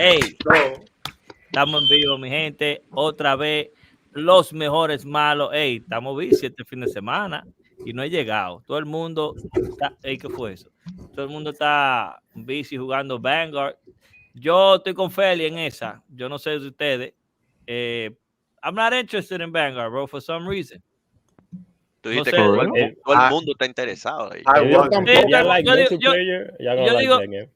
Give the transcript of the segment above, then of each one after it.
Hey, estamos en vivo, mi gente. Otra vez, los mejores malos. Hey, estamos busy este fin de semana y no he llegado. Todo el mundo está. Hey, ¿qué fue eso? Todo el mundo está busy jugando Vanguard. Yo estoy con Feli en esa. Yo no sé de ustedes. I'm not interested in Vanguard, bro, for some reason. Tú No dijiste sé. que todo el mundo está interesado ahí. Yo tampoco.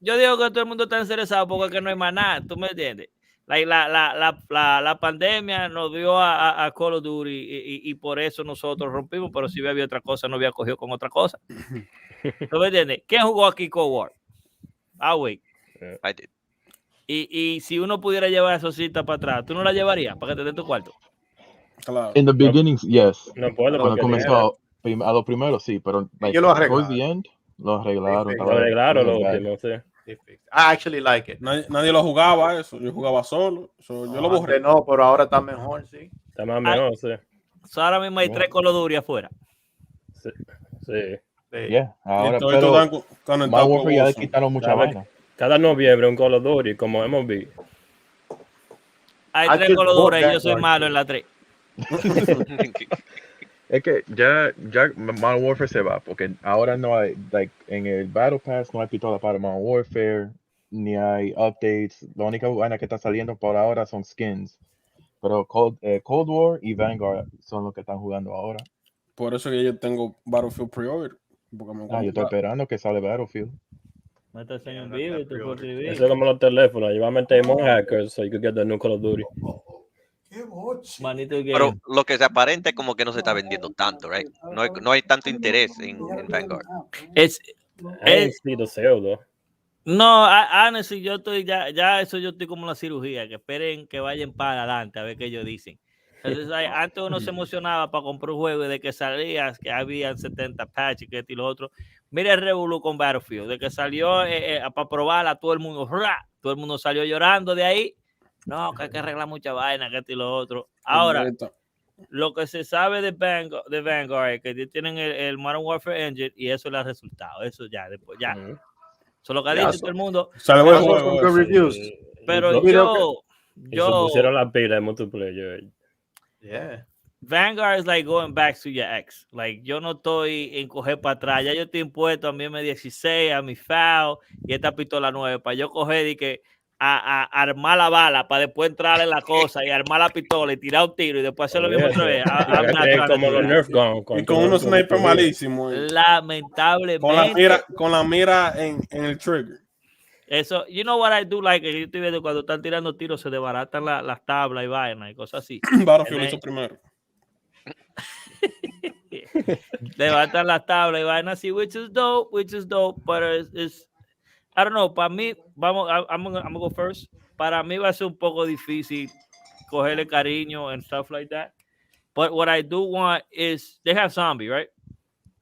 Yo digo que todo el mundo está interesado porque no hay más nada. ¿Tú me entiendes? Like la pandemia nos dio a Call of Duty y por eso nosotros rompimos, pero si había otra cosa, no había cogido con otra cosa. ¿Tú me entiendes? ¿Quién jugó aquí Cold War? Wait. I did. Y si uno pudiera llevar esa cita para atrás, ¿tú no la llevarías para que te dé tu cuarto? Claro. In the beginning, yes. No puedo Cuando comenzó a lo primero, sí, pero like, Yo lo towards the end, lo arreglaron. Lo arreglaron lo último, sí. I actually like it. Nadie lo jugaba eso, yo jugaba solo. Yo lo borré. No, pero ahora está mejor, sí. Está más mejor, sí. So ahora mismo hay 3 Call of Duty afuera. Sí. Yeah, ahora, Estoy pero todo conectado Modern con Warfare ya le Warzone. quitaron mucha vaina. Cada noviembre un Call of Duty, como hemos visto. Hay 3 Call of Duty y yo soy malo en la 3. Es que ya Modern Warfare se va, porque ahora no hay, like, en el Battle Pass no hay pistola para Modern Warfare, ni hay updates. La única vaina que está saliendo por ahora son skins. Pero Cold War y Vanguard son los que están jugando ahora. Por eso que yo tengo Battlefield Pre-Order. Yo estoy esperando que sale Battlefield. En vivo y tú puedes escribir. Eso es como los teléfonos. Yo voy a meter more hackers so you can get the new Call of Duty. Manito, Pero lo que se aparenta es como que no se está vendiendo tanto, right? No hay tanto interés en Vanguard. No, honestly, yo estoy ya eso yo estoy como la cirugía, que esperen que vayan para adelante a ver qué ellos dicen. Entonces, antes uno se emocionaba para comprar un juego y de que salía, que habían 70 patches, que esto y lo otro. Mira el revolú con Battlefield, de que salió para probarla, todo el mundo salió llorando de ahí. No, que hay que arreglar mucha vaina, que esto y lo otro. Ahora, lo que se sabe de Vanguard es que tienen el Modern Warfare Engine y eso le ha resultado. Eso ya, después, ya. Eso es lo que ha dicho todo el mundo. Pero yo pusieron la pila de multiplayer. Yeah. Vanguard is like going back to your ex. Like, yo no estoy en coger para atrás. Ya yo estoy impuesto a mi M16, a mi FAO y esta pistola nueva. Para yo coger y que a armar la bala para después entrar en la cosa y armar la pistola y tirar un tiro y después hacerlo mismo otra vez. Como los Nerf Gun. Y con unos sniper malísimos. Lamentablemente. Con la mira en el trigger. Eso, you know what I do like, yo estoy viendo cuando están tirando tiros se desbaratan las tablas y vainas y cosas así. Battlefield hizo primero. Levantan las tablas y vainas así, which is dope, but it's I don't know, para mí, I'm gonna go first. Para mí va a ser un poco difícil cogerle cariño and stuff like that. But what I do want is, they have zombie, right?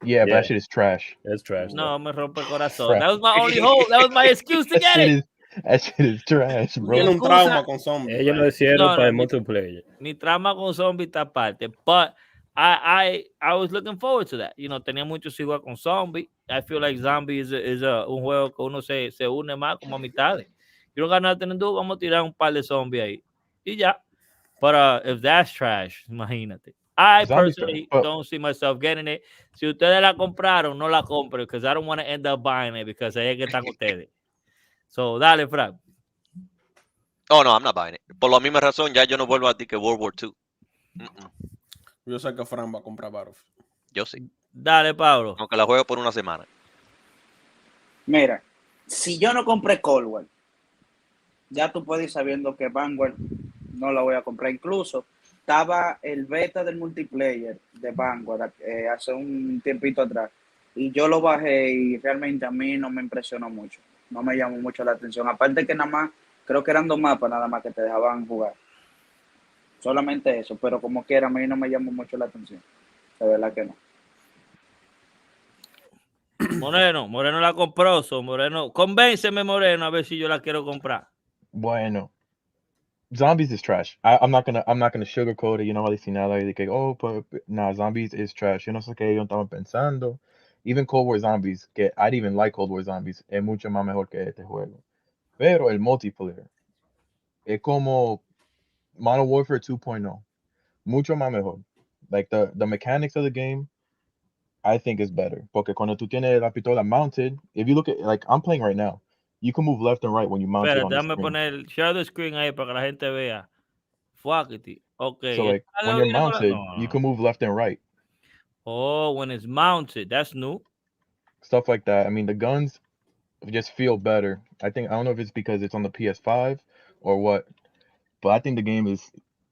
Yeah, but that shit is trash. It's trash. No, me rompe el corazón. That was my only hope. That was my excuse to get it. That shit is trash, bro. Tiene un trauma con zombies. Ellos lo hicieron para el multiplayer. Mi trauma con zombies está aparte. But I was looking forward to that. You know, tenía muchos igual con zombies. I feel like zombie is un juego que uno se une más como a mitades. You don't got nothing to do, vamos a tirar un par de zombies ahí. Y ya. But if that's trash, imagínate. I personally don't see myself getting it. Si ustedes la compraron, no la compren, because I don't want to end up buying it, because ahí es que están ustedes. So, dale, Frank. Oh, no, I'm not buying it. Por la misma razón, ya yo no vuelvo a ti que World War II. Yo sé que Fran va a comprar Battlefield. Yo sí. Dale, Pablo. Aunque la juego por una semana. Mira, si yo no compré Cold War, ya tú puedes ir sabiendo que Vanguard no la voy a comprar. Incluso estaba el beta del multiplayer de Vanguard hace un tiempito atrás y yo lo bajé y realmente a mí no me impresionó mucho. No me llamó mucho la atención. Aparte que nada más, creo que eran 2 mapas nada más que te dejaban jugar. Solamente eso, pero como quiera, a mí no me llamó mucho la atención. De verdad que no. Moreno la compró, Moreno. Convénceme, Moreno, a ver si yo la quiero comprar. Bueno. Zombies is trash. I'm not gonna sugarcoat it. Yo no voy a decir nada de que, Zombies is trash. Yo no sé qué ellos estaban pensando. Even Cold War Zombies, que I didn't even like Cold War Zombies, es mucho más mejor que este juego. Pero el multiplayer, es como Modern Warfare 2.0. Mucho más mejor. Like the mechanics of the game, I think is better. Porque cuando tú tienes la pistola mounted, if you look at, like, I'm playing right now, you can move left and right when you mount it Espera, on the déjame screen. poner share the screen ahí para que la gente vea. Fuckity. Okay. So, like, when you're mounted, you can move left and right. Oh, when it's mounted. That's new. Stuff like that. I mean, the guns just feel better. I don't know if it's because it's on the PS5 or what, but I think the game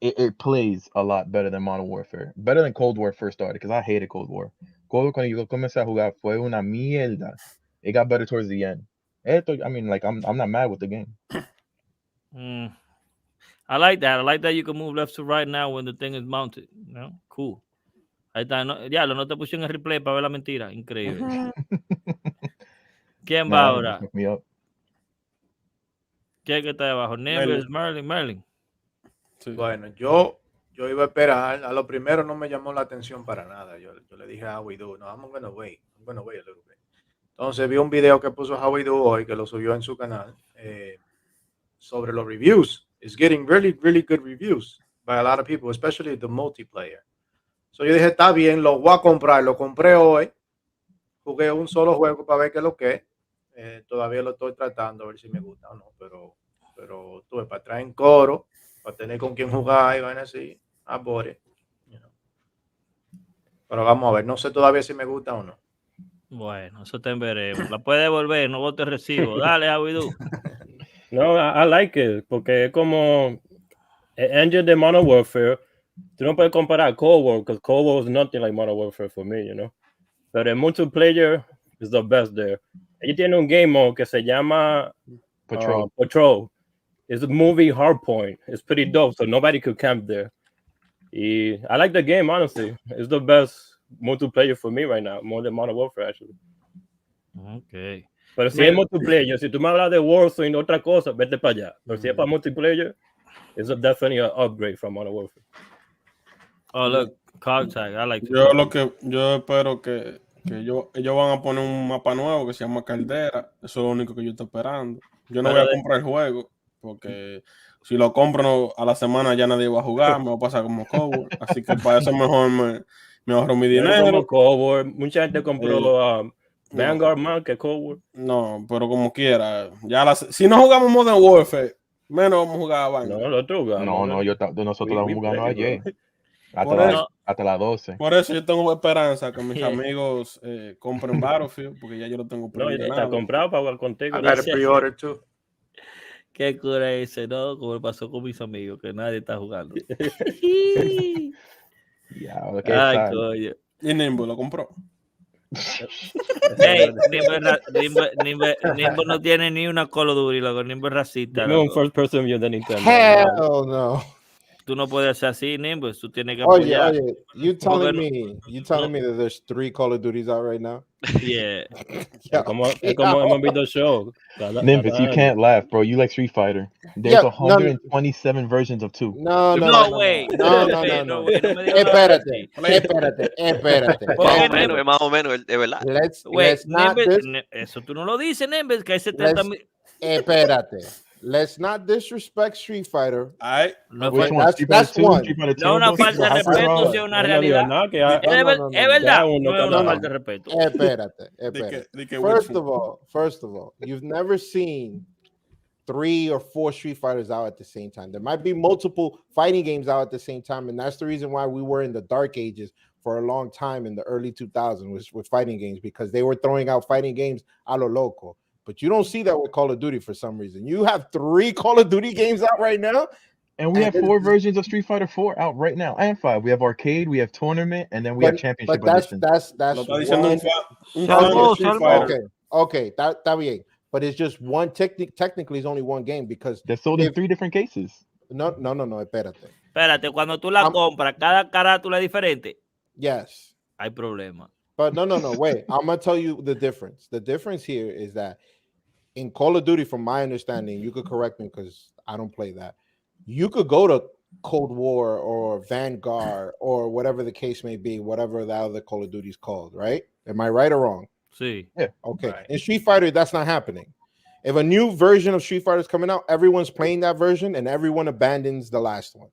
it plays a lot better than Modern Warfare. Better than Cold War first started, because I hated Cold War. Cold War, cuando yo comencé a jugar, fue una mierda. It got better towards the end. I mean, like, I'm not mad with the game. I like that. I like that you can move left to right now when the thing is mounted. You know? Cool. Ahí está. No te pusieron el replay para ver la mentira. Increíble. ¿Quién va ahora? Fuck me up. ¿Quién que está debajo? Nimbus, Merlin. Sí. Bueno, yo iba a esperar. A lo primero no me llamó la atención para nada. Yo le dije a How We Do, no, I'm gonna wait a little bit. Entonces vi un video que puso How We Do hoy, que lo subió en su canal, sobre los reviews. It's getting really, really good reviews by a lot of people, especially the multiplayer. So yo dije, está bien, lo voy a comprar. Lo compré hoy. Jugué un solo juego para ver qué es lo que es. Todavía lo estoy tratando a ver si me gusta o no, pero tuve para traer en coro, para tener con quien jugar y van así, I bought it, you know. Pero vamos a ver, no sé todavía si me gusta o no. Bueno, eso te veremos. La puedes devolver, no te recibo. Dale, How We Do. No, I like it, porque es como el engine de Modern Warfare. Tú no puedes comparar Cold War, because Cold War was nothing like Modern Warfare for me, you know. Pero el multiplayer is the best there. Ellos tienen un game mode que se llama Patrol. It's a movie Hardpoint. It's pretty dope, so nobody could camp there. I like the game, honestly. It's the best multiplayer for me right now, more than Modern Warfare, actually. Okay. Pero si es multiplayer, si tú me hablas de Warzone y otra cosa, vete para allá. Pero si es para multiplayer, it's definitely an upgrade from Modern Warfare. Oh, look, card tag. I like Yo espero que ellos van a poner un mapa nuevo que se llama Caldera. Eso es lo único que yo estoy esperando. Yo no voy a comprar el juego, porque si lo compro a la semana ya nadie va a jugar, me va a pasar como Cold. Así que para eso mejor me ahorro mi dinero. Mucha gente compró Vanguard más que Cold War. No, pero como quiera. Si no jugamos Modern Warfare, menos vamos a jugar a Vanguard. No, nosotros jugamos. No, nosotros estamos jugando ayer. Hasta las 12. Por eso yo tengo esperanza que mis amigos compren Battlefield, porque ya yo lo tengo preordenado. No, ya está comprado para jugar contigo. I got a pre-order too. Qué cura ese, ¿no? Como pasó con mis amigos, que nadie está jugando. Ay, coño. Y Nimbo lo compró. Hey, Nimbo no tiene ni una Call of Duty, loco. Nimbo es racista. No, un first person view de Nintendo. Hell no. Tú no puedes hacer así, Nimbo. Tú tienes que apoyar. Oye, you telling me that there's 3 Call of Duties out right now? Yeah. Es como MLB show. Nimbus, you can't laugh, bro. You like Street Fighter. There's 127 versions of 2. No way. No. Espérate. Más o menos, de verdad. Eso tú no lo dices, Nimbus, que hay 70,000. Espérate. Let's not disrespect Street Fighter. That's one. No una falta de respeto, sino una realidad. Es verdad. No es una falta de respeto. Espérate. First of all, you've never seen 3 or 4 Street Fighters out at the same time. There might be multiple fighting games out at the same time, and that's the reason why we were in the dark ages for a long time in the early 2000s with fighting games, because they were throwing out fighting games a lo loco. But you don't see that with Call of Duty for some reason. You have 3 Call of Duty games out right now. And we have 4 versions of Street Fighter 4 out right now. And 5. We have arcade, we have tournament, and then we have championship edition. That's okay. Está bien. But it's just one technically it's only one game, because they're sold in 3 different cases. No, espérate. Espérate, cuando tú la compras, cada carátula es diferente. Yes. Hay problema. But no, wait. I'm going to tell you the difference. The difference here is that in Call of Duty, from my understanding, you could correct me because I don't play that. You could go to Cold War or Vanguard or whatever the case may be, whatever the other Call of Duty is called, right? Am I right or wrong? Sí. Yeah. Okay. Right. In Street Fighter, that's not happening. If a new version of Street Fighter is coming out, everyone's playing that version and everyone abandons the last one.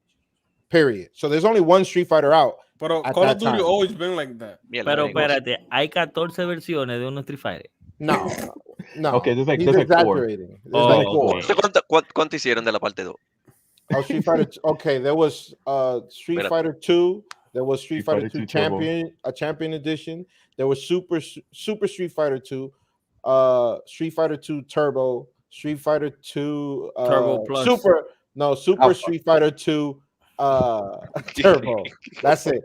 Period. So there's only one Street Fighter out. Pero at Call that of Duty time. always been like that. Mierda, Pero venimos. espérate, hay 14 versiones de un Street Fighter. No. Okay, there's like He's four. exaggerating. There's Oh, like 4. okay. ¿Cuánto hicieron de la parte 2? Oh, Street Fighter. Okay, there was Street Espérate. Fighter 2. There was Street Fighter 2 2 Turbo. Champion Edition. There was Super Street Fighter 2, Street Fighter 2 Turbo, Street Fighter 2 Turbo Plus. Super Alpha. Street Fighter 2 Turbo. That's it.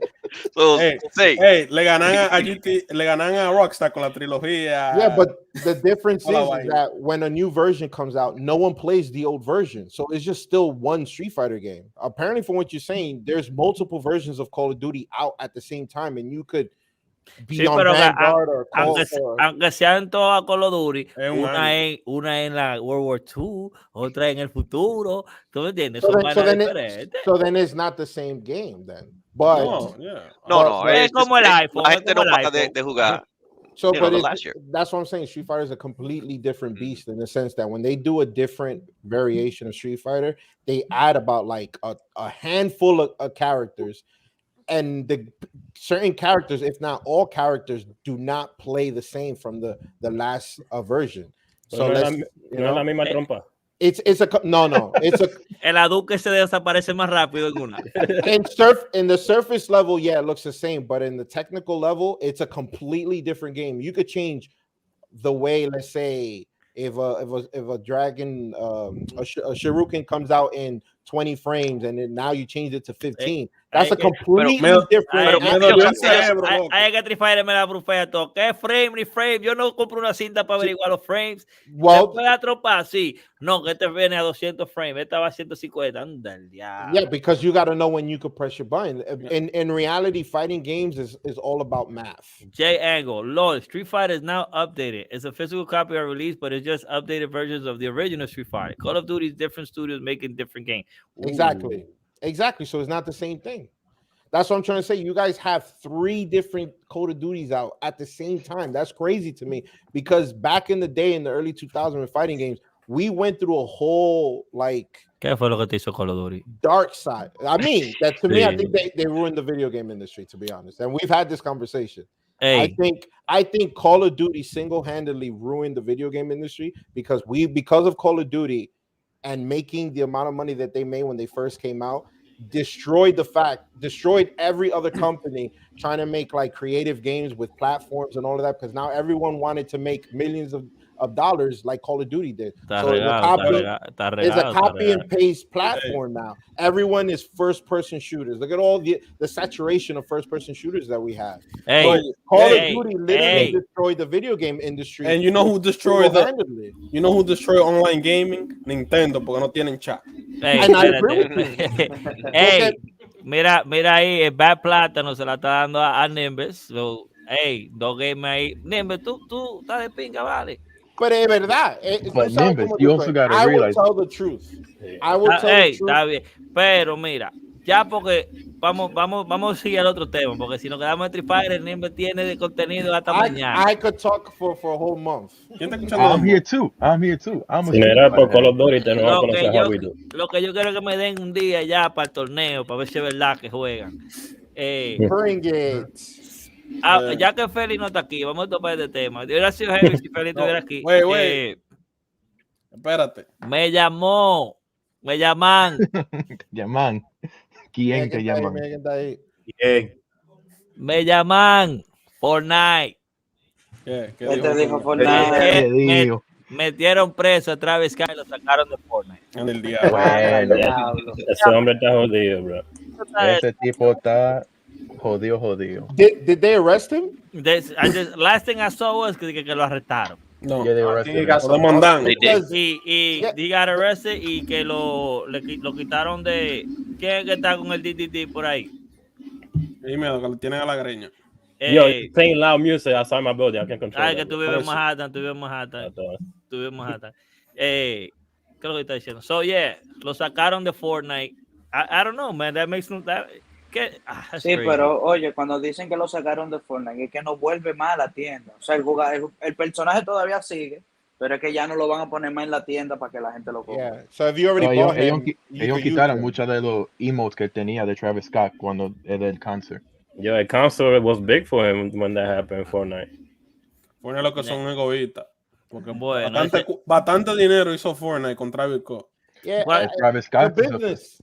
So, Hey, sí. hey, le ganan a Rockstar con la trilogía. Yeah, but the difference Hola, is Wayne. that when a new version comes out, no one plays the old version. So it's just still one Street Fighter game. Apparently, from what you're saying, there's multiple versions of Call of Duty out at the same time, and you could be Sí, on pero Vanguard or Call aunque sean todas Call of Duty, Es un una en la World War II, otra en el futuro. ¿Tú me entiendes? So Son then, vainas diferentes. so then it's not the same game then. But No, yeah. No, Es como el iPhone. la Es gente como no el para iPhone. de jugar. so, you know, but the last year. that's what I'm saying. Street Fighter is a completely different beast in the sense that when they do a different variation of Street Fighter, they add about like a handful of characters, and the certain characters, if not all characters, do not play the same from the last version. So no, let's, es you no es la know, misma trompa. it's a it's a El Hadouken se desaparece más rápido en una. in the surface level, yeah, it looks the same, but in the technical level, it's a completely different game. You could change the way, let's say, if a dragon a shuriken comes out in 20 frames and then now you change it to 15, that's a completely different. me dolió el cerebro, loco. Hay que Street Fighter me la brufea todo. ¿Qué frame ni frame? Yo no compro una cinta para averiguar los frames. Well, ¿Se puede atropar? Sí. No, que este viene a 200 frames. Esta va a 150. Anda el diablo. yeah, because you got to know when you could press your button. In reality, fighting games is all about math. J Angle, Lord, Street Fighter is now updated. It's a physical copy or release, but it's just updated versions of the original Street Fighter. Call of Duty is different studios making different games. Exactly. So it's not the same thing. That's what I'm trying to say. You guys have 3 different Call of Duties out at the same time. That's crazy to me because back in the day, in the early 2000s with fighting games, we went through a whole like ¿Qué fue lo que te hizo Call of Duty? dark side. I mean, that to me, I think they ruined the video game industry, to be honest. And we've had this conversation. Hey, I think Call of Duty single-handedly ruined the video game industry because of Call of Duty and making the amount of money that they made when they first came out, destroyed every other company trying to make like creative games with platforms and all of that, because now everyone wanted to make millions of dollars like Call of Duty did. So it's a copy and paste platform now. Everyone is first-person shooters. Look at all the saturation of first-person shooters that we have. hey, Call of hey, Duty literally hey. destroyed the video game industry. And you know who destroyed single-handedly. You know who destroyed online gaming? Nintendo, porque no tienen chat. Hey, And I agree espérate. Hey, mira ahí, el Bad Plátano se la está dando a Nimbus. So, hey, dos games ahí. Nimbus, tú estás de pinga, vale. But es verdad. But Nimbus, you also got to I realize. will tell the truth. I will tell Hey, the truth. está bien. Pero mira, ya porque vamos a seguir al otro tema, porque si nos quedamos en Street Fighter, Nimbus tiene de contenido hasta mañana. I could talk for a whole month. ¿Quién está escuchando? I'm here too. I'm a Si no era por Call of Duty, te no vas a conocer a Javi. Lo que yo quiero que me den un día ya para el torneo, para ver si es verdad que juegan. Bring it. Ya que Félix no está aquí, vamos a topar este tema. Hubiera sido heavy si Félix estuviera aquí. Wait. Espérate. Me llaman. Llaman. ¿Quién te llama? Bien. Me llaman Fortnite. ¿Qué Este dijo Me- Fortnite. me- metieron preso a Travis Scott y lo sacaron de Fortnite. En el día. Bueno, Diablo. Ese hombre está jodido, bro. ese tipo está jodido. Did they arrest him? Last thing I saw was que lo arrestaron. No. Yeah, they were I arrested think he got Lo some demandan. They did. Y he got arrested y que lo quitaron de... ¿Quién es que está con el DDD por ahí? Dime, que lo tienen a la greña. Yo, playing loud music outside my building. I can't control Ay, that. que tú vives en Manhattan. ¿Qué es lo que está diciendo? So, yeah, lo sacaron de Fortnite. I don't know, man. That makes no... that's Sí, crazy. pero oye, cuando dicen que lo sacaron de Fortnite, es que no vuelve más a la tienda. O sea, el personaje todavía sigue, Pero es que ya no lo van a poner más en la tienda para que la gente lo compre. Yeah. So if you already No, bought him, you ellos could use quitaron him. muchos de los emotes que tenía de Travis Scott cuando era el cáncer. Yo, el console was big for him when that happened in Fortnite. Fortnite lo que son egoístas. Porque Bueno, bastante dinero hizo Fortnite con Travis Scott. Yeah, Travis the Scott. business.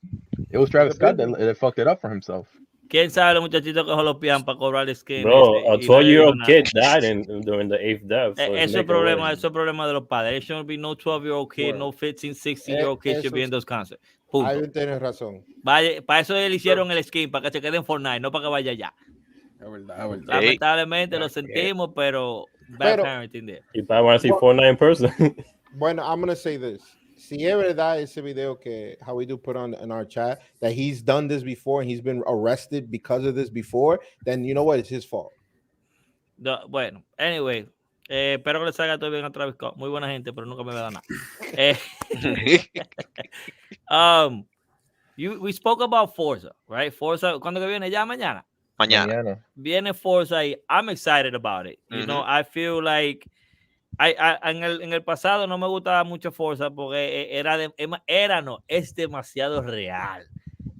It was Travis The Scott business. that fucked it up for himself. ¿Quién sabe los muchachitos que jolopean para cobrar skin? Bro, a y no le 12-year-old digo kid died during the 8th death. So Eso es problema de los padres. There shouldn't be no 12-year-old kid, Bueno. no 15, 16-year-old kid should be in those concerts. Punto. Ahí tienes razón. Vaya, para eso le hicieron el skin, para que se quede en Fortnite, no para que vaya allá. Es verdad, es verdad. Lamentablemente lo sentimos, pero bad parenting there. You probably want to see Fortnite in person. Bueno, I'm going to say this. Si es verdad ese video que How We Do put on in our chat, that he's done this before and he's been arrested because of this before, then you know what? It's his fault. Bueno, anyway, espero que le salga todo bien a Travis Scott. Muy buena gente, pero nunca me va a dar nada. We spoke about Forza, right? Forza, ¿cuándo que viene? ¿Ya mañana? Mañana. Viene Forza y I'm excited about it. You know, I feel like en el pasado no me gustaba mucho Forza porque es demasiado real.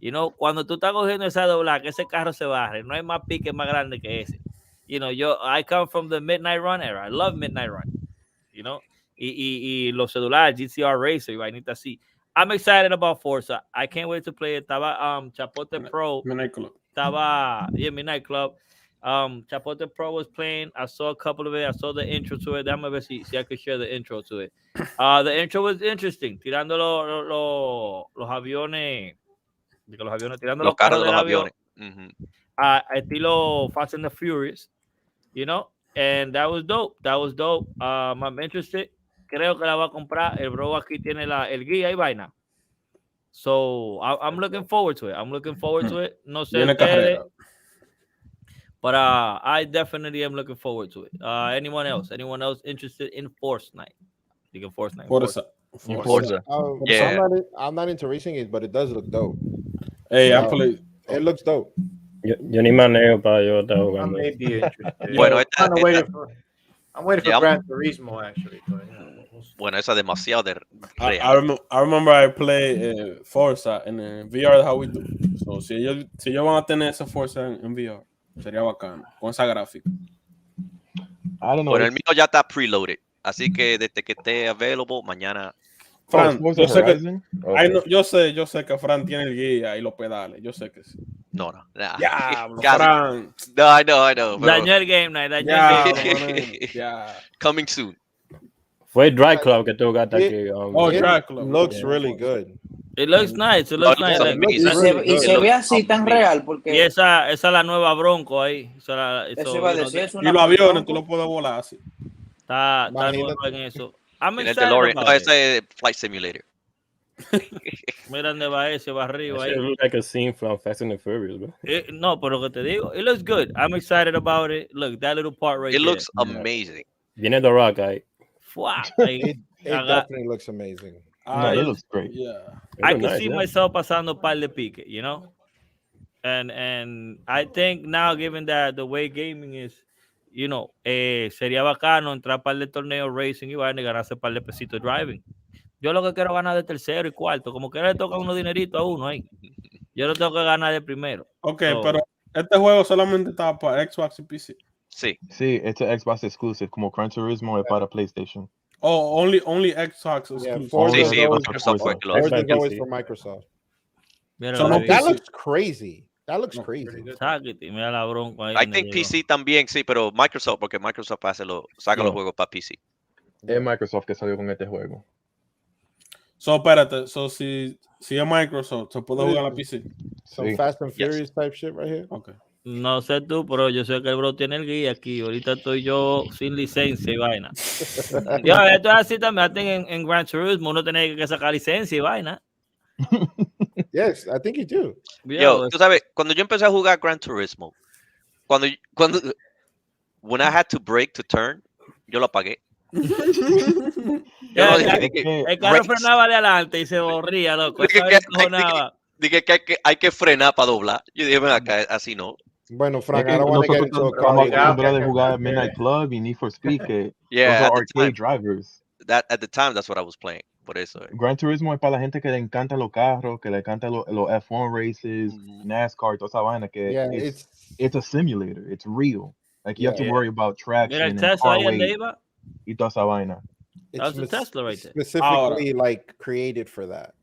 You know, cuando tú estás cogiendo esa dobla, que ese carro se barre, no hay más pique más grande que ese. You know, I come from the Midnight Run era. I love Midnight Run. You know, y los celulares, GCR Racer, y vainita así. I'm excited about Forza. I can't wait to play it. Estaba Chapote Pro. Midnight Club. Midnight Club. Chapote Pro was playing. I saw a couple of it. I saw the intro to it. Déjame ver si I could share the intro to it. The intro was interesting. Tirando los aviones. Tirando los carros de los avión, aviones. Estilo Fast and the Furious. You know? And that was dope. I'm interested. Creo que la va a comprar. El bro aquí tiene el guía y vaina. So, I'm looking forward to it. No sé ustedes. But I definitely am looking forward to it. Anyone else interested in Fortnite? You can Fortnite. Forza. Yeah. I'm not into racing it, but it does look dope. Hey, I play. It looks dope. Yo ni manejo para yo estar I jugando. may be interested. Bueno, I'm waiting for Gran Turismo, actually. But, bueno, esa es demasiado de real. I remember I play Forza en VR How We Do. So, si ellos van a tener esa Forza en VR, sería bacano, con esa gráfica. I don't know. Bueno, el mío ya está preloaded, así que desde que esté available, mañana. Fran, Okay. yo sé que Fran tiene el guía y los pedales, yo sé que sí. No. Ya, Fran. No, I know. Dañó el game night. Ya. Coming soon. Fue Dry Club que tú jugaste aquí. Dry Club. Looks really good. It looks nice. Y se ve así tan real porque. Y esa es la nueva Bronco ahí. Eso iba a decir, es una y los aviones tú los puedes volar así. Está nuevo en eso. I'm En el excited DeLorean. about No, it. ese es Flight Simulator. Mira dónde va ese, va arriba ahí. It looks like a scene from Fast and the Furious, bro. No, pero lo que te digo, it looks good. I'm excited about it. Look, that little part right It there. looks amazing. Viene The Rock ahí. It definitely looks amazing. No, it looks great. Yeah. I could see myself pasando un par de pique, you know? And I think now, given that the way gaming is, you know, sería bacano entrar par de torneos racing y van a ganarse par de pesitos driving. Yo lo que quiero ganar de tercero y cuarto, como que le toca unos dineritos a uno ahí. Yo lo tengo que ganar de primero. Ok, pero este juego solamente está para Xbox y PC. Sí, it's an Xbox exclusive, como Gran Turismo es para PlayStation. Oh, only Xbox exclusive. Sí, Microsoft fue que lo Forza is always for Microsoft. That looks crazy. Mira la bronca ahí. I think PC también, sí, pero Microsoft, porque Microsoft saca los juegos para PC. Es Microsoft que salió con este juego. So, espérate, si es Microsoft, ¿se puede jugar a la PC? Some Fast and Furious type shit right here. Okay. No sé tú, pero yo sé que el bro tiene el guía aquí. Ahorita estoy yo sin licencia y vaina. Yo, esto es así también. En Gran Turismo uno tiene que sacar licencia y vaina. Yes, I think you do. Yo, tú sabes, cuando yo empecé a jugar Gran Turismo, when I had to brake to turn, yo lo apagué. El carro frenaba de adelante y se borría, loco. Dije que hay que frenar para doblar. Yo dije, ven acá, así no. Bueno, Frank, I don't want to get into a car. Estamos acostumbrados de jugar Midnight Club y Need for Speed, que those are arcade drivers. that at the time, that's what I was playing. Por eso. Gran Turismo es para la gente que le encanta los carros, que le encanta los F1 races, NASCAR, toda esa vaina que Yeah, it's a simulator. It's real. Like, you have to Yeah. worry about Mira traction el and Tesla car ahí donde weight iba. y toda esa vaina. That's the Tesla right there. Specifically, like, created for that.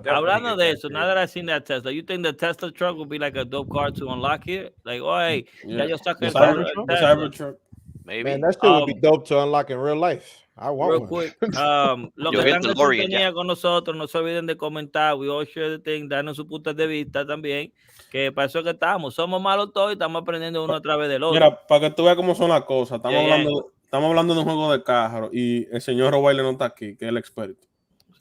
Hablando de eso, now that I've seen that Tesla, you think the Tesla truck will be like a dope car to unlock here? Like, oh, hey, ya yo saqué el carro del The Tesla. Cybertruck. Maybe. Man, that shit would be dope to unlock in real life. I want Real one. quick, lo Yo que vi el están en DeLorean sintonía con nosotros, no se olviden de comentar, we all share the thing, darnos su punto de vista también, que para eso que estamos, somos malos todos y estamos aprendiendo uno a través del otro. Mira, para que tú veas cómo son las cosas, estamos hablando de un juego de carro y el señor Robaile no está aquí, que es el experto.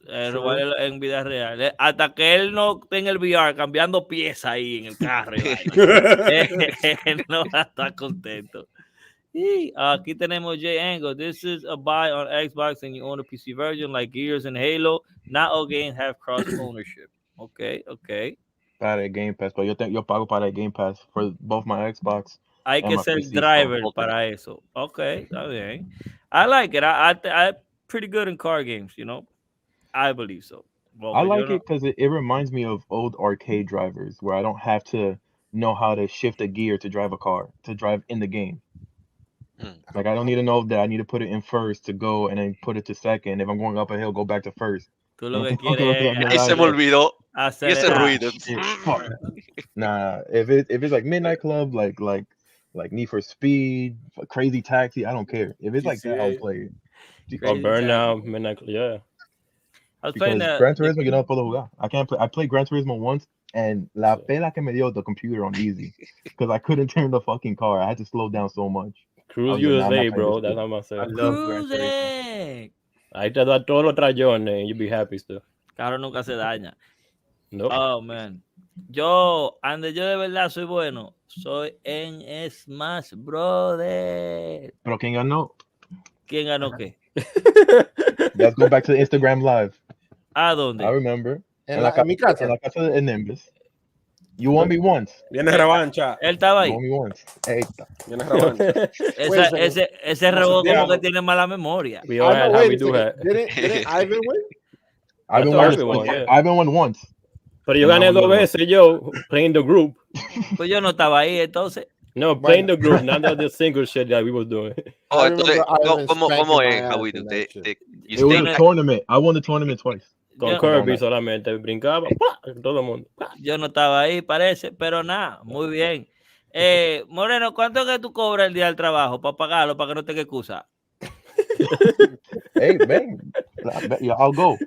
Robar en vida real. Hasta que él no tenga el VR cambiando piezas ahí en el carro. Él no va a estar contento. Y aquí tenemos Jay Angle. This is a buy on Xbox and you own a PC version like Gears and Halo. Not all games have cross ownership. Okay. Para el Game Pass, pero yo pago para el Game Pass for both my Xbox. Hay que ser driver para eso. Okay, está bien. I like it. I'm pretty good in car games, you know. I believe so. Well, I like it because it reminds me of old arcade drivers where I don't have to know how to shift a gear to drive a car, to drive in the game. Like, I don't need to know that I need to put it in first to go and then put it to second. If I'm going up a hill, go back to first. Tú lo que quieres Ahí se me olvidó. Y ese ruido. Nah, if it's like Midnight Club, like Need for Speed, Crazy Taxi, I don't care. If it's like that, I'll play it. Or Burnout, Midnight, yeah. I was playing Gran Turismo, yo no puedo jugar. I can't play. I played Gran Turismo once, and la pela que me dio the computer on easy because I couldn't turn the fucking car. I had to slow down so much. Cruise USA, bro. That's what I'm saying. I love Gran Turismo. Ahí te da todos los trayones and you'll be happy still. Carro nunca se daña. No. Oh, man. Yo de verdad soy bueno, soy en Smash Brothers. Pero ¿quién ganó? ¿Quién ganó qué? Let's go back to the Instagram Live. ¿A dónde? I remember. En mi casa. En la casa de Nimbus. You won me once. Viene revancha. Él estaba ahí. You won me once. Viene revancha. Ese robot como que tiene mala memoria. We all had how we do that. Didn't Ivan win? Ivan won once. Pero yo gané 2 veces yo playing the group. Pues yo no estaba ahí entonces. No, playing the group, not the single shit that we was doing. Oh, entonces, ¿cómo es, How we do? It was a tournament. I won the tournament twice. Con Kirby solamente brincaba, todo el mundo. Yo no estaba ahí, parece, pero nada, muy bien. Moreno, ¿cuánto es que tú cobras el día del trabajo para pagarlo, para que no tenga excusa? Hey, ven. I'll go.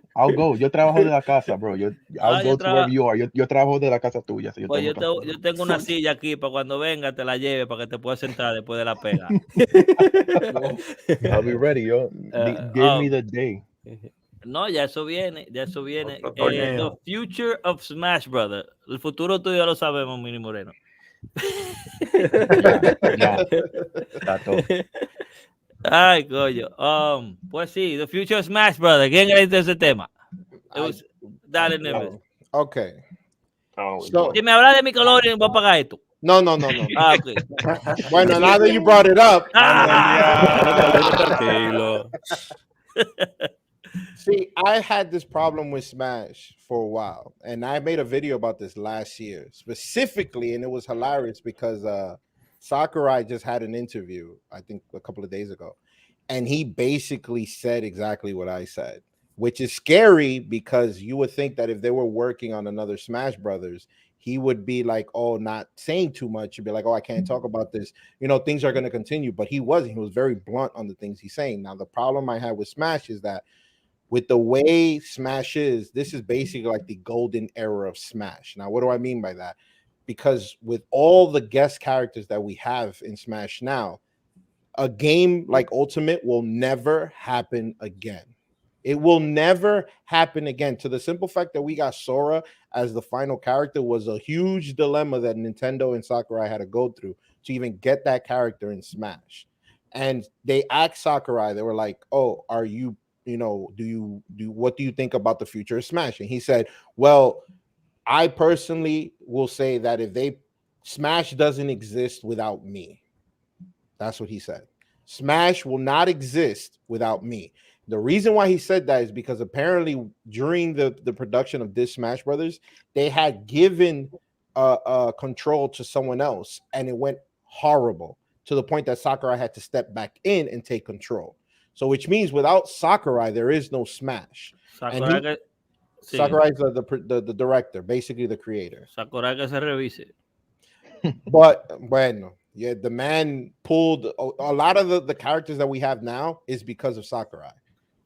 Yo trabajo de la casa, bro. I'll go to wherever you are. Yo trabajo de la casa tuya. So pues yo tengo una silla aquí para cuando venga te la lleve para que te puedas sentar después de la pega. I'll be ready, yo. Give me the day. No, ya eso viene. The future of Smash Brothers. El futuro tuyo ya lo sabemos, Mini Moreno. Ay, coño. Pues sí, The Future of Smash Brothers. ¿Quién grita ese tema? Dale, Neves. Okay. Si me hablas de mi color, voy a pagar esto. No. Okay. Bueno, now that you brought it up. See, I had this problem with Smash for a while, and I made a video about this last year specifically, and it was hilarious because Sakurai just had an interview, I think a couple of days ago, and he basically said exactly what I said, which is scary because you would think that if they were working on another Smash Brothers, he would be like, oh, not saying too much. He'd be like, oh, I can't talk about this. You know, things are going to continue. But he wasn't. He was very blunt on the things he's saying. Now, the problem I had with Smash is that with the way Smash is, this is basically like the golden era of Smash. Now, what do I mean by that? Because with all the guest characters that we have in Smash now, a game like Ultimate will never happen again. It will never happen again. To the simple fact that we got Sora as the final character was a huge dilemma that Nintendo and Sakurai had to go through to even get that character in Smash. And they asked Sakurai, they were like, oh, are you, what do you think about the future of Smash? And he said, well, I personally will say that Smash doesn't exist without me. That's what he said. Smash will not exist without me. The reason why he said that is because apparently during the production of this Smash Brothers, they had given control to someone else, and it went horrible to the point that Sakurai had to step back in and take control. So, which means without Sakurai, there is no Smash. Sakurai And Sakurai is the director, basically the creator. Sakurai que se revise. But bueno, yeah, the man pulled a lot of the characters that we have now is because of Sakurai.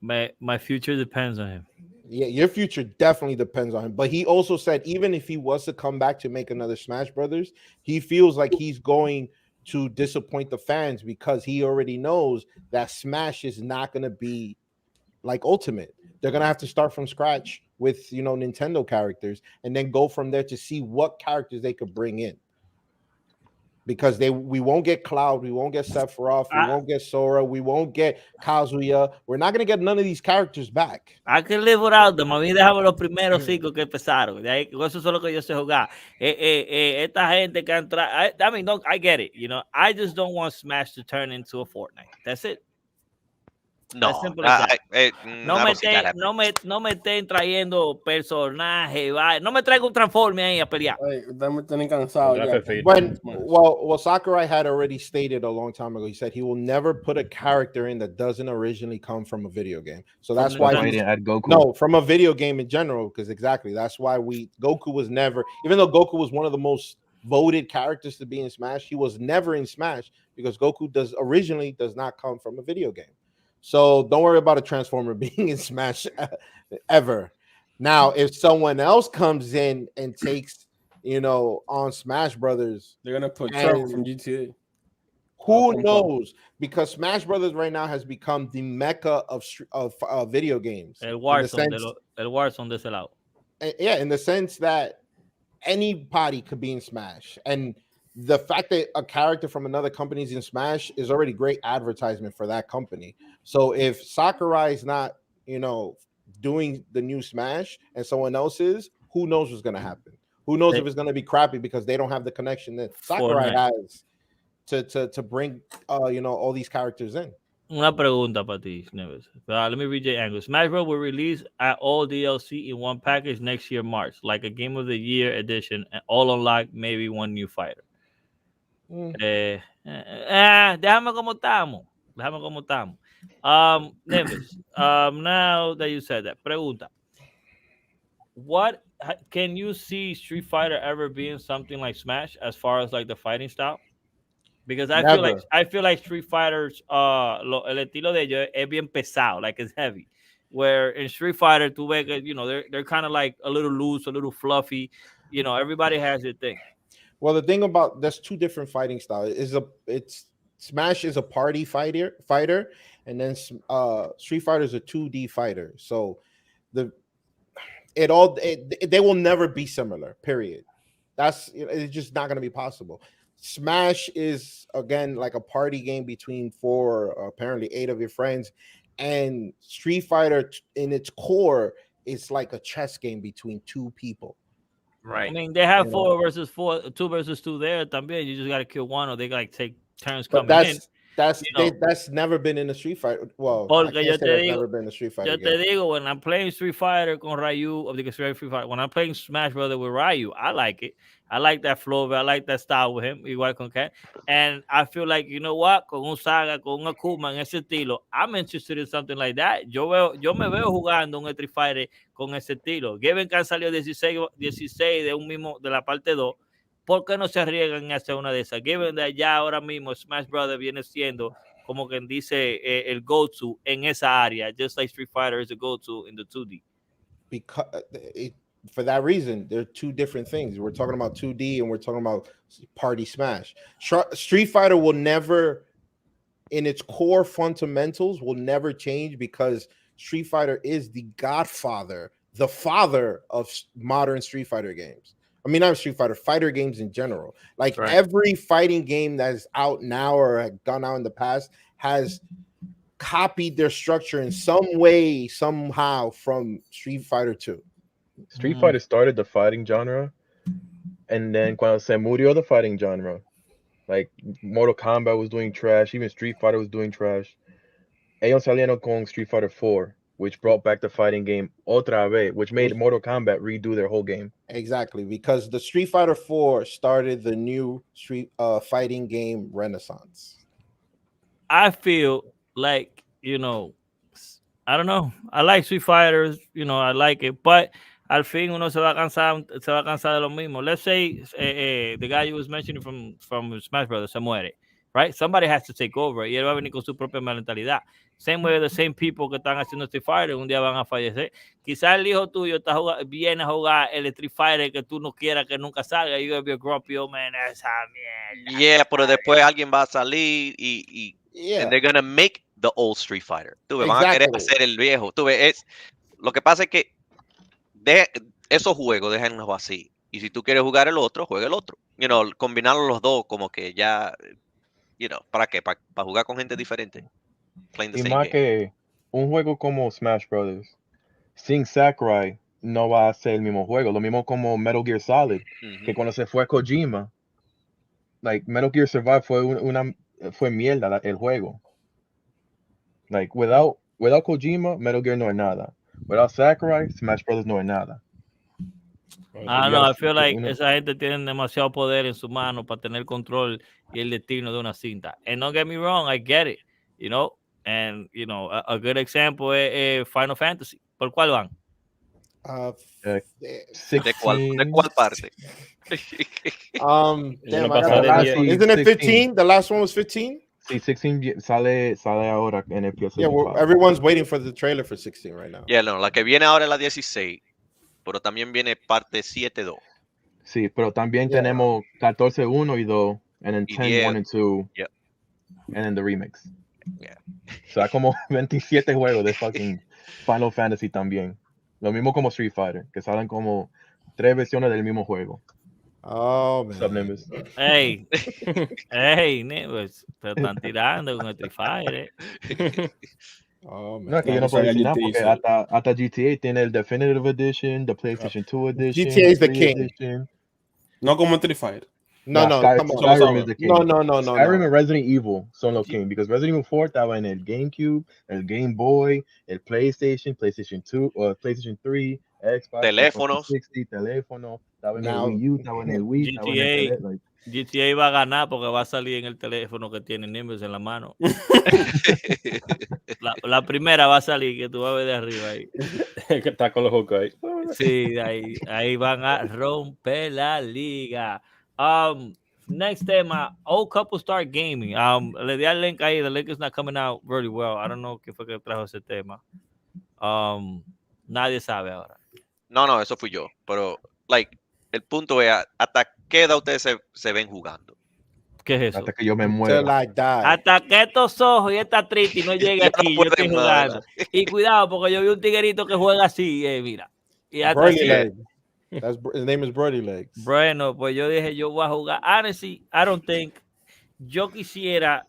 My future depends on him. Yeah, your future definitely depends on him. But he also said even if he was to come back to make another Smash Brothers, he feels like he's going to disappoint the fans because he already knows that Smash is not going to be like Ultimate. They're going to have to start from scratch with, you know, Nintendo characters and then go from there to see what characters they could bring in. Because we won't get Cloud, we won't get Sephiroth, we won't get Sora, we won't get Kazuya. We're not going to get none of these characters back. I can live without them. A mí déjame los primeros 5 que empezaron. De ahí, eso es lo que yo sé jugar. Esta gente que entra, I mean, no, I get it. You know, I just don't want Smash to turn into a Fortnite. That's it. No, no me estén trayendo personajes. No me traiga un Transforme ahí a pelear. Well, Sakurai had already stated a long time ago. He said he will never put a character in that doesn't originally come from a video game. So that's why he didn't add Goku. No, from a video game in general, because exactly that's why Goku was never, even though Goku was one of the most voted characters to be in Smash, he was never in Smash because Goku does not come from a video game. So don't worry about a Transformer being in Smash ever. Now, if someone else comes in and takes, you know, on Smash Brothers, they're gonna put Trevor from GTA. Who knows? Because Smash Brothers right now has become the mecca of video games. El Warzone de ese lado. Yeah, in the sense that anybody could be in Smash, and the fact that a character from another company is in Smash is already great advertisement for that company. So if Sakurai is not, you know, doing the new Smash and someone else is, who knows what's going to happen? Who knows if it's going to be crappy because they don't have the connection that Sakurai has to bring, you know, all these characters in. Una pregunta para ti, Neves. Let me read your angle. Smash Bros. Will release all DLC in one package next year, March, like a Game of the Year edition, and all unlocked, maybe one new fighter. Déjame como estamos. Neves, now that you said that, pregunta. What can you see Street Fighter ever being something like Smash as far as like the fighting style? Because I feel like Street Fighters, el estilo de ellos es bien pesado, like it's heavy. Where in Street Fighter, tú ves que, you know, they're kind of like a little loose, a little fluffy. You know, everybody has their thing. Well, the thing about there's two different fighting styles. Smash is a party fighter, and then Street Fighter is a 2D fighter. So they will never be similar. Period. It's just not going to be possible. Smash is again like a party game between 4 or apparently 8 of your friends, and Street Fighter in its core is like a chess game between 2 people. Right. I mean, they have 4 versus 4, 2 versus 2 there. También you just got to kill one, or they like take turns coming in. That's never been in a Street Fighter. Well, never been a Street Fighter. Yo te digo, when I'm playing Street Fighter con Ryu, when I'm playing Smash Brothers with Ryu, I like it. I like that flow. I like that style with him. Igual con Ken. And I feel like, you know what, con un Saga, con un Akuma, en ese estilo, I'm interested in something like that. Yo me veo jugando un Street Fighter con ese estilo. Given que han salido 16 de un mismo, de la parte 2, ¿por qué no se arriesgan en hacer una de esas? Given that ya ahora mismo Smash Brothers viene siendo como quien dice el go-to en esa área, just like Street Fighter is a go-to in the 2D. Because for that reason, they're 2 different things. We're talking about 2D and we're talking about party Smash. Street Fighter will never, in its core fundamentals, will never change because Street Fighter is the godfather, the father of modern Street Fighter games. I mean, not Street Fighter, fighter games in general. Like every fighting game that is out now or had gone out in the past has copied their structure in some way, somehow from Street Fighter 2. Street Fighter started the fighting genre, and then cuando se murió the fighting genre, like Mortal Kombat was doing trash, even Street Fighter was doing trash. ellos salieron con Street Fighter 4, which brought back the fighting game otra vez, which made Mortal Kombat redo their whole game. Exactly, because the Street Fighter 4 started the new street fighting game renaissance. I feel like, I don't know. I like Street Fighters, I like it, but al fin uno se va a cansar de lo mismo. Let's say the guy you was mentioning from Smash Brothers se muere, right? Somebody has to take over y él va a venir con su propia mentalidad. Same way the same people que están haciendo Street Fighter un día van a fallecer. Quizás el hijo tuyo viene a jugar el Street Fighter que tú no quieras que nunca salga y you're gonna be a grumpy old man, esa mierda. Yeah, pero después alguien va a salir y Yeah, and they're gonna make the old Street Fighter. Tú ves, van a querer exactly. hacer el viejo. Tú ves, lo que pasa es que esos juegos déjenlos así. Y si tú quieres jugar el otro, juega el otro. Combinar los dos como que ya, ¿para qué? Para jugar con gente diferente. Playing the Y same más game. que un juego como Smash Brothers, sin Sakurai no va a ser el mismo juego. Lo mismo como Metal Gear Solid, que cuando se fue Kojima, like Metal Gear Survive fue mierda el juego. Like without Kojima, Metal Gear no es nada. Without Sakurai, Smash Brothers no es nada. No, I feel like esa gente tiene demasiado poder en su mano para tener control y el destino de una cinta. And don't get me wrong, I get it, and a good example es Final Fantasy. ¿Por cuál van? ¿De cuál parte? Damn, I got the last one. Isn't it 15? The last one was 15? Sí, 16 sale ahora en el PS4. Yeah, everyone's waiting for the trailer for 16 right now. Yeah, no, la que viene ahora es la 16, pero también viene parte 7-2. Sí, pero también tenemos 14, 1 y 2, and then 10, 1 and 2, yep. and then the remix. Yeah. O sea, como 27 juegos de fucking Final Fantasy también. Lo mismo como Street Fighter, que salen como 3 versiones del mismo juego. Oh, man. Sub-Nimbus. Hey, Nimbus, pero están tirando con Street Fighter. Oh, man. No, es que yo no puedo decir nada porque hasta GTA tiene el Definitive Edition, the PlayStation 2 Edition. GTA is the king. Edition. No como Street Fighter. No, come on. Skyrim is the king. No. Skyrim and Resident Evil son los king, because Resident Evil 4 estaba en el GameCube, el Game Boy, el PlayStation 2, o PlayStation 3, Xbox, teléfonos, 360, teléfono, estaba en el Wii U, estaba en el Wii, estaba en el GTA va a ganar porque va a salir en el teléfono que tiene Nimbus en la mano. la primera va a salir, que tú vas a ver de arriba ahí. Que está con los ojos ahí. Sí, ahí van a romper la liga. Next tema, old couple start gaming. Le di al link ahí. The link is not coming out really well. I don't know qué fue que trajo ese tema. Nadie sabe ahora. No, eso fui yo. Pero, el punto es, ¿hasta qué edad ustedes se ven jugando? ¿Qué es eso? Hasta que yo me muera. Hasta que estos ojos y esta triste no llegue aquí, yo estoy jugando. Y cuidado, porque yo vi un tiguerito que juega así, mira. Y hasta Brody Leg. His name is Brody Legs. Bueno, pues yo dije, yo voy a jugar. Honestly, I don't think yo quisiera,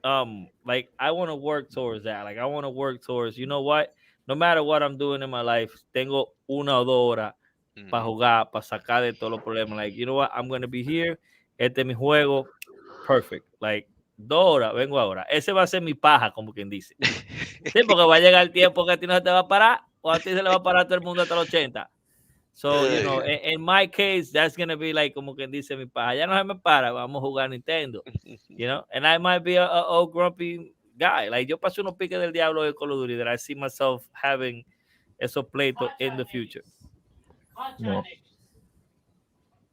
I want to work towards that. Like, I want to work towards, you know what? No matter what I'm doing in my life, tengo 1 o 2 horas para jugar, para sacar de todos los problemas. Like, you know what? I'm going to be here. Este es mi juego. Perfect. Like, 2 horas, vengo ahora. Ese va a ser mi paja, como quien dice. Sí, porque va a llegar el tiempo que a ti no se te va a parar, o a ti se le va a parar a todo el mundo hasta los 80. So, in my case, that's going to be like, como quien dice mi paja. Ya no se me para, vamos a jugar Nintendo. And I might be a old grumpy guy. Like, yo pasé unos piques del diablo de Call of Duty that I see myself having esos pleitos in the future. No.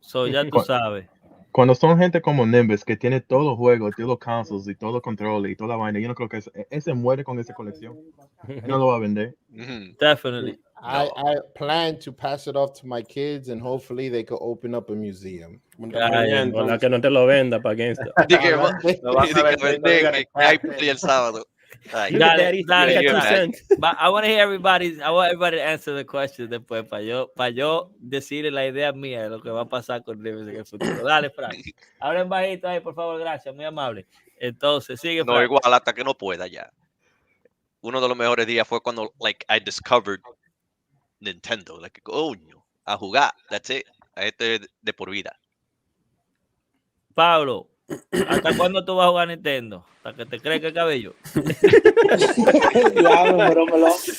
So, ya tú sabes. Cuando son gente como Nimbus, que tiene todos los juegos, todos los consoles y todos los controles y toda la vaina, yo no creo que ese muere con esa colección. Él no lo va a vender. Definitely. I plan to pass it off to my kids, and hopefully they could open up a museum. Ojalá que no te lo venda para GameStop. El sábado. I want to hear everybody. I want everybody to answer the question después para yo decirle la idea mía de lo que va a pasar con Nimbus en el futuro. Dale, Frank. Hablen bajito ahí, por favor, gracias, muy amable. Entonces, sigue, Frank. No, igual hasta que no pueda ya. Uno de los mejores días fue cuando, I discovered Nintendo. A jugar. That's it. A este de por vida. Pablo, ¿Hasta cuándo tú vas a jugar Nintendo? ¿Hasta que te crezca el cabello? Diablo, pero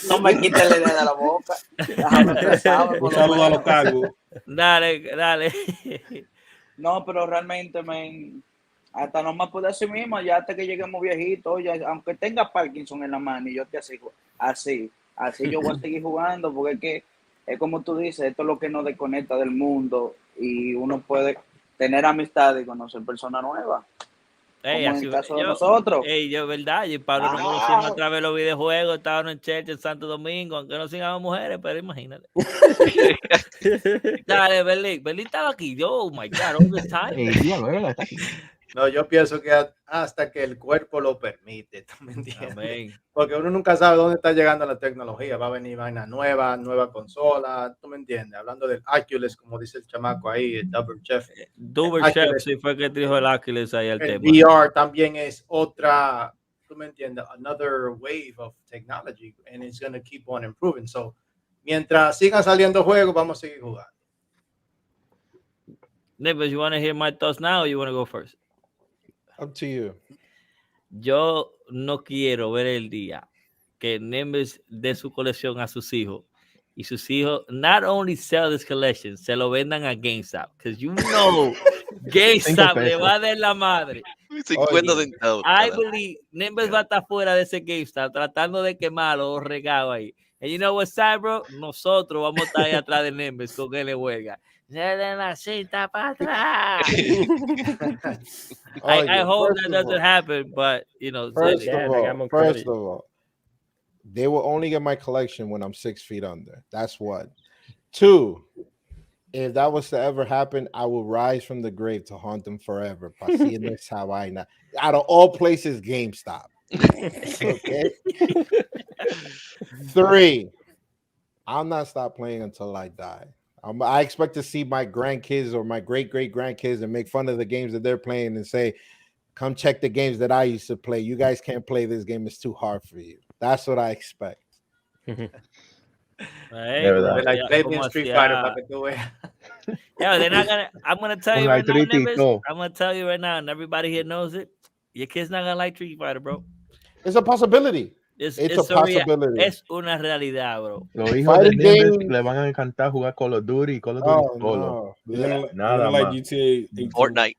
no me quites la idea de la boca. Déjame expresarme Un por lo saludo a los menos. cargos. Dale. No, pero realmente, hasta no más puede así mismo, ya hasta que lleguemos viejitos, ya, aunque tenga Parkinson en la mano y yo esté así yo voy a seguir jugando, porque es que es como tú dices, esto es lo que nos desconecta del mundo y uno puede tener amistad y conocer personas nuevas, Ey, como en así, el caso de yo, nosotros. yo, verdad, yo y Pablo nos conocimos a través de los videojuegos, estábamos en church en Santo Domingo, aunque no sigamos mujeres, pero imagínate. Dale, Berlín estaba aquí, yo, oh my God, all this time. Está aquí. No, yo pienso que hasta que el cuerpo lo permite, ¿tú me entiendes? Amén. Porque uno nunca sabe dónde está llegando la tecnología. Va a venir vaina nueva consola, ¿tú me entiendes? Hablando del Oculus, como dice el chamaco ahí, el Double Chef. Double Chef, sí fue que dijo el Aquiles ahí al El tema. VR también es otra, ¿tú me entiendes? Another wave of technology, and it's going to keep on improving. So, mientras sigan saliendo juegos, vamos a seguir jugando. Nimbus, you want to hear my thoughts now or you want to go first? Up to you. Yo no quiero ver el día que Nimbus dé su colección a sus hijos y sus hijos not only sell this collection, se lo vendan a GameStop, because you know GameStop le va a dar la madre. 50 centavos. I believe Nimbus va a estar fuera de ese GameStop tratando de quemarlo o regado ahí. And you know what's sad, bro? Nosotros vamos a estar ahí atrás de Nimbus con él en huelga. ¡Dale la cinta para atrás! I hope that doesn't happen, but you know, First First of all, they will only get my collection when I'm 6 feet under. That's one. Two, if that was to ever happen, I will rise from the grave to haunt them forever. Out of all places, GameStop. Okay. 3, I'll not stop playing until I die. I expect to see my grandkids or my great-great-grandkids and make fun of the games that they're playing and say, come check the games that I used to play. You guys can't play this game. It's too hard for you. That's what I expect. Hey, Like play me in Street Fighter para que tú veas. Yeah, they're not gonna. I'm gonna tell you right now, Nimbus, I'm gonna tell you right now, and everybody here knows it. Your kid's not gonna like Street Fighter, bro. It's a possibility. It's a possibility. Es una realidad, bro. Los hijos de Nimbus le van a encantar jugar Call of Duty solo. Nada más. GTA, Fortnite.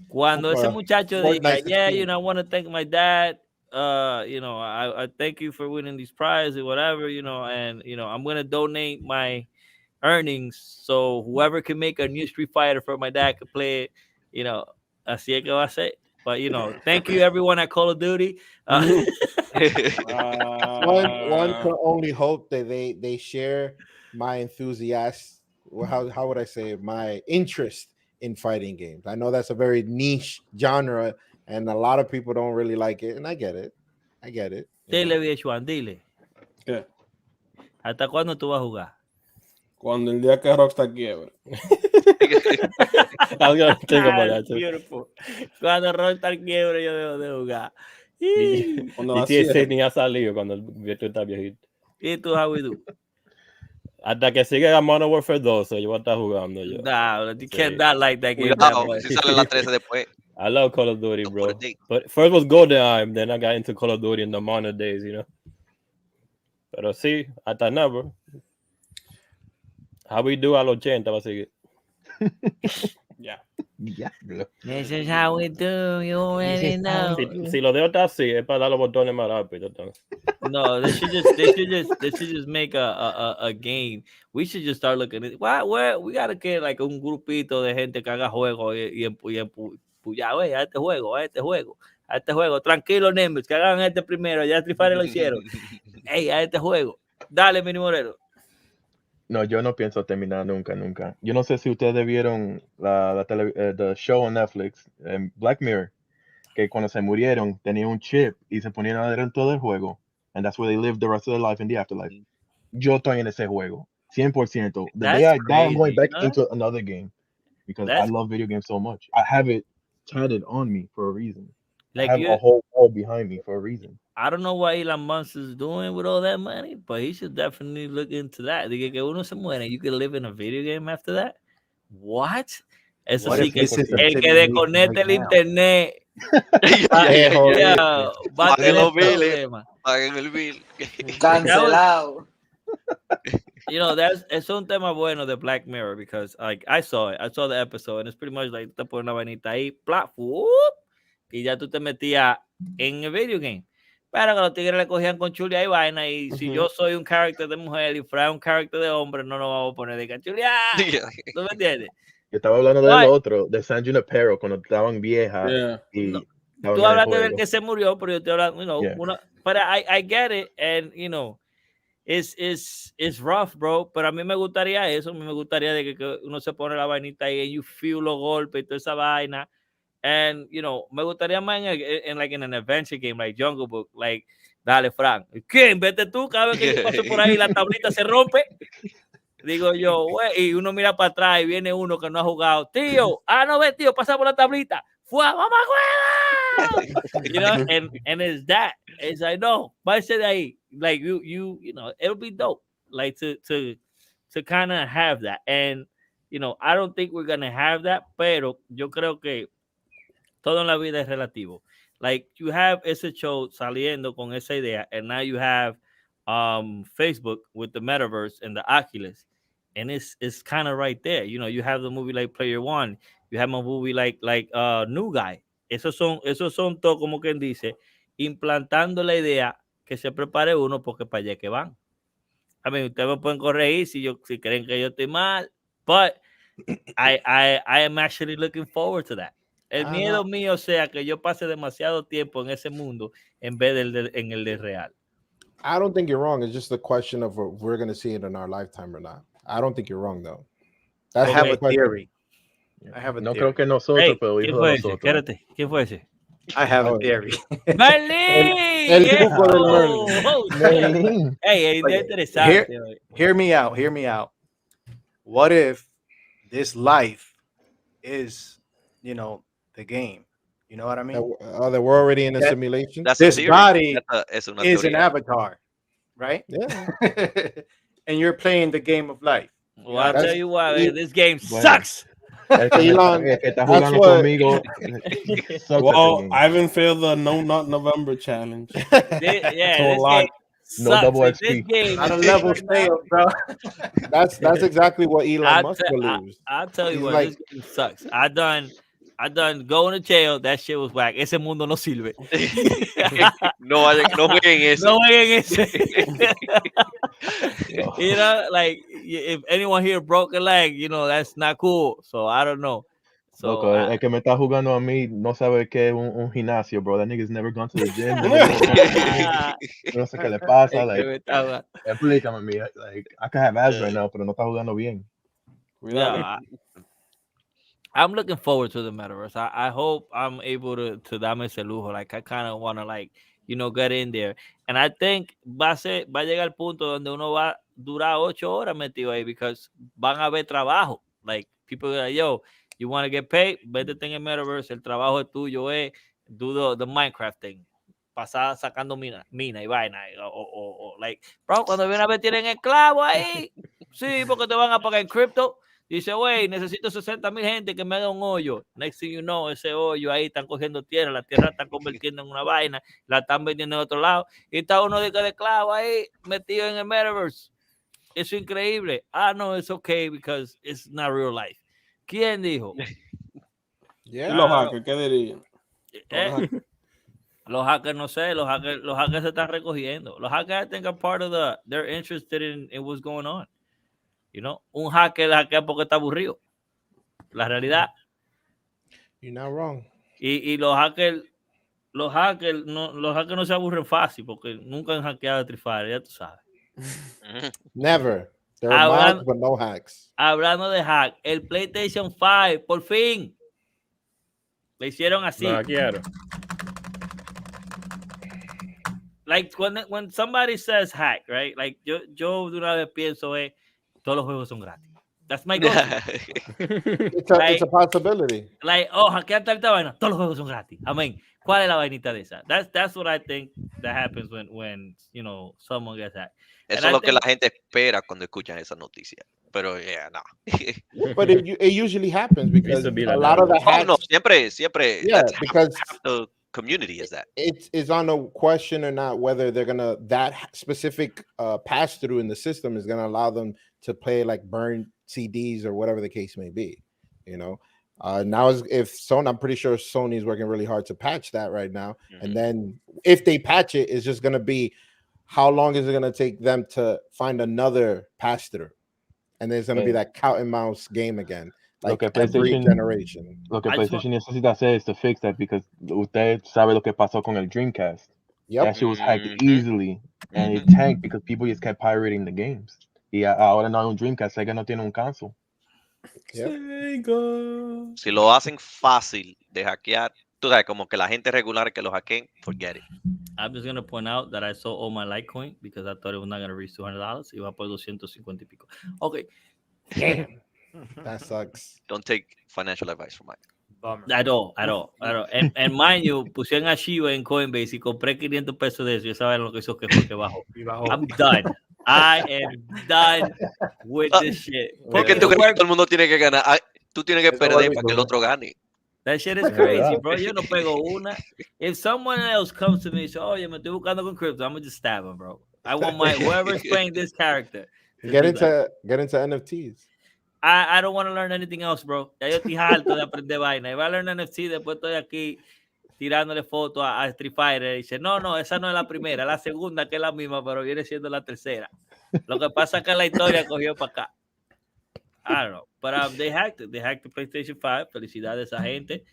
Cuando ese muchacho diga, yeah, you know, I want to thank my dad. You know, I thank you for winning these prizes or whatever, you know, and you know, I'm gonna donate my earnings so whoever can make a new Street Fighter for my dad could play it, you know, así es que va a ser. But you know, thank you everyone at Call of Duty. One can only hope that they share my enthusiasm. How would I say it? My interest in fighting games. I know that's a very niche genre, and a lot of people don't really like it, and I get it. Dile, Juan, dile. ¿Qué? ¿Hasta cuándo tú vas a jugar? Cuando el día que Rockstar quiebre. I was gonna think about that too. Beautiful. Cuando Rockstar quiebre, yo dejo de jugar. Cuando GTA ni ha salido cuando el viejo está viejito. ¿Y tú, how we do? Hasta que siga a Modern Warfare 2, yo voy a estar jugando yo. Nah, you cannot like that game. Cuidado, si sale la 13 después. I love Call of Duty, bro. But first was GoldenEye, then I got into Call of Duty in the modern days, you know. Pero sí, hasta never. How we do a los 80 va a seguir. Ya. This is how we do, you already know. Si lo dejo está así, es para dar los botones más rápido. No, they should just make a game. We should just start looking at we gotta get like un grupito de gente que haga juego y ya, güey, a este juego. Tranquilo, Nimbus, que hagan este primero. Ya Street Fighter lo hicieron. Ey, a este juego. Dale, Mini Moreno. No, yo no pienso terminar nunca. Yo no sé si ustedes vieron the show on Netflix, Black Mirror, que cuando se murieron tenía un chip y se ponían adentro del juego, and that's where they live the rest of their life in the afterlife. Yo estoy en ese juego, 100%. The day I die, I'm going back into another game because I love video games so much. I have it tatted on me for a reason. Like I have a whole wall behind me for a reason. I don't know what Elon Musk is doing with all that money, but he should definitely look into that. Dije que uno se muere, you can live in a video game after that. What? Eso What sí if que this is el que simulation desconecte right el now? internet va a Paguen tener los biles. problemas. Paguen el bill. Cancelado. You know, es un tema bueno de Black Mirror because like I saw the episode and it's pretty much like te pones una vainita ahí, plap, whoop, y ya tú te metías en el video game. Pero que los tigres le cogían con chulia y vaina y si yo soy un character de mujer y Fran un character de hombre, no nos vamos a poner de que chulia. ¿Tú me entiendes? Yo estaba hablando del Why? otro, de San Junipero, cuando estaban viejas Yeah. y No, estaban tú en el hablaste del juego. que se murió, pero yo estoy hablando, you know, Yeah. but I get it and you know, it's rough, bro, pero a mí me gustaría eso, a mí me gustaría de que uno se pone la vainita ahí and you feel los golpes y toda esa vaina. And, you know, me gustaría más en like in an adventure game, like Jungle Book, like, dale, Frank, ¿quién? Vete tú, cada vez que yo paso por ahí, la tablita se rompe. Digo yo, güey, y uno mira para atrás y viene uno que no ha jugado. Tío, no ve, tío, pasa por la tablita. ¡Fuego, mamá, juega! You know, and it's that. It's like, no, váyase de ahí. Like, you know, it'll be dope. Like, to kind of have that. And, you know, I don't think we're going to have that, pero yo creo que todo en la vida es relativo. Like, you have ese show saliendo con esa idea, and now you have Facebook with the metaverse and the Oculus, and it's kind of right there. You know, you have the movie like Player One, you have a movie like New Guy. Esos son todo, como quien dice, implantando la idea que se prepare uno porque para allá que van. I mean, ustedes me pueden corregir si creen que yo estoy mal, but I am actually looking forward to that. El miedo mío sea que yo pase demasiado tiempo en ese mundo en vez en el de real. I don't think you're wrong. It's just a question of if we're going to see it in our lifetime or not. I don't think you're wrong, though. I have a question. theory. I have a No theory. creo que nosotros, Hey, pero ¿quién hijo fue de ese? nosotros. Quédate. ¿Quién fue ese? I have a Oh, theory. ¡Merlin! El truco del Merlin. Oh, shit. Merlin. Hey, Oye, interesante. Hear me out. Hear me out. What if this life is, you know, the game? You know what I mean? That we're already in a simulation. That's This a theory. body Es una is an teoría. avatar, right? Yeah. And you're playing the game of life. Well, I'll That's- tell you what, it- this game Bueno. sucks. El que, Elon, el que está that's jugando what- conmigo sucks at the Well, game. I haven't failed the No Not November challenge. This So game No sucks. double This XP. game Not a is level right now. scale, bro. That's exactly what Elon I'll Musk te- believes. I'll tell you He's what, like- this game sucks. I done going to jail. That shit was whack. Ese mundo no sirve. No jueguen ese. No jueguen ese. You know, like if anyone here broke a leg, you know, that's not cool. So I don't know. So Loco, el que me está jugando a mí no sabe qué es un gimnasio, bro. That nigga's never gone to the gym. No sé qué le pasa. Like, explícame a mí. Like, I can have abs right now, pero no está jugando bien. yeah, I'm looking forward to the metaverse. I hope I'm able to darme ese lujo. Like I kind of want to like, you know, get in there. And I think va a llegar el punto donde uno va a durar 8 horas metido ahí because van a haber trabajo. Like people are like, yo, you want to get paid? Vete en el metaverse. El trabajo es tuyo, do the Minecraft thing. Pasar sacando mina y vaina. O like, bro, cuando viene a ver tienen esclavo ahí. Sí, porque te van a pagar en cripto. Dice, güey, necesito 60,000 gente que me haga un hoyo. Next thing you know, ese hoyo ahí están cogiendo tierra, la tierra están convirtiendo en una vaina, la están vendiendo en otro lado. Y está uno de esclavo ahí metido en el metaverse. Eso es increíble. No, it's okay because it's not real life. ¿Quién dijo? Yeah. ¿Y los hackers qué dirían? Los hackers, no sé, los hackers se están recogiendo. Los hackers, I think, are part of they're interested in what's going on. You know, un hacker hackea porque está aburrido. La realidad. You're not wrong. Y los hackers no se aburren fácil porque nunca han hackeado Free Fire, ya tú sabes. Never. There are mods, but no hacks. Hablando de hack, el PlayStation 5, por fin. Le hicieron así. No, quiero. Like when somebody says hack, right? Like yo de una vez pienso, todos los juegos son gratis. That's my goal. It's a possibility. Like, hackeaste esta vaina, todos los juegos son gratis. Amén. ¿Cuál es la vainita de esa? That's what I think that happens when you know someone gets hacked. Eso es lo que la gente espera cuando escuchan esa noticia. Pero yeah, no. But it usually happens because to be a like lot that, of the bro. Oh no, hacks, siempre. yeah, That's because half the community is that. it's on a question or not whether they're gonna that specific pass through in the system is gonna allow them to play like burn CDs or whatever the case may be. You know, now if Sony, I'm pretty sure Sony's working really hard to patch that right now. And then if they patch it, it's just gonna be how long is it gonna take them to find another pass through, and there's gonna be that cat and mouse game again. Like every generation. Lo que PlayStation necesita hacer is to fix that because usted sabe lo que pasó con el Dreamcast. Yep. That shit was hacked easily and it tanked because people just kept pirating the games. Y ahora no hay un Dreamcast, Sega no tiene un console. Yep. Si lo hacen fácil de hackear, tú sabes, como que la gente regular que lo hackeen, forget it. I'm just gonna point out that I sold all my Litecoin because I thought it was not gonna reach $200. Iba por 250 y pico. Okay. Damn. That sucks. Don't take financial advice from Mike. Bummer. At all. And mind you, puse en Shiba en Coinbase y compré 500 pesos de eso. Ya saben lo que hizo que fue que bajó. Y bajó. I'm done. I am done with this shit. ¿Por qué tú crees que todo el mundo tiene que ganar? Tú tienes que Eso perder va para que el otro gane. That shit is crazy, bro. Yo no pego una. If someone else comes to me and says, oh, yo me estoy buscando con crypto, I'm gonna just stab him, bro. I want my whoever's playing this character. Get into NFTs. I don't want to learn anything else, bro. Ya yo estoy harto de aprender vaina. Iba a learn NFT, después estoy aquí tirándole fotos a Street Fighter. Y dice, no, esa no es la primera, la segunda que es la misma, pero viene siendo la tercera. Lo que pasa es que la historia cogió para acá. I don't know, but they hacked it. They hacked the PlayStation 5. Felicidades a esa gente.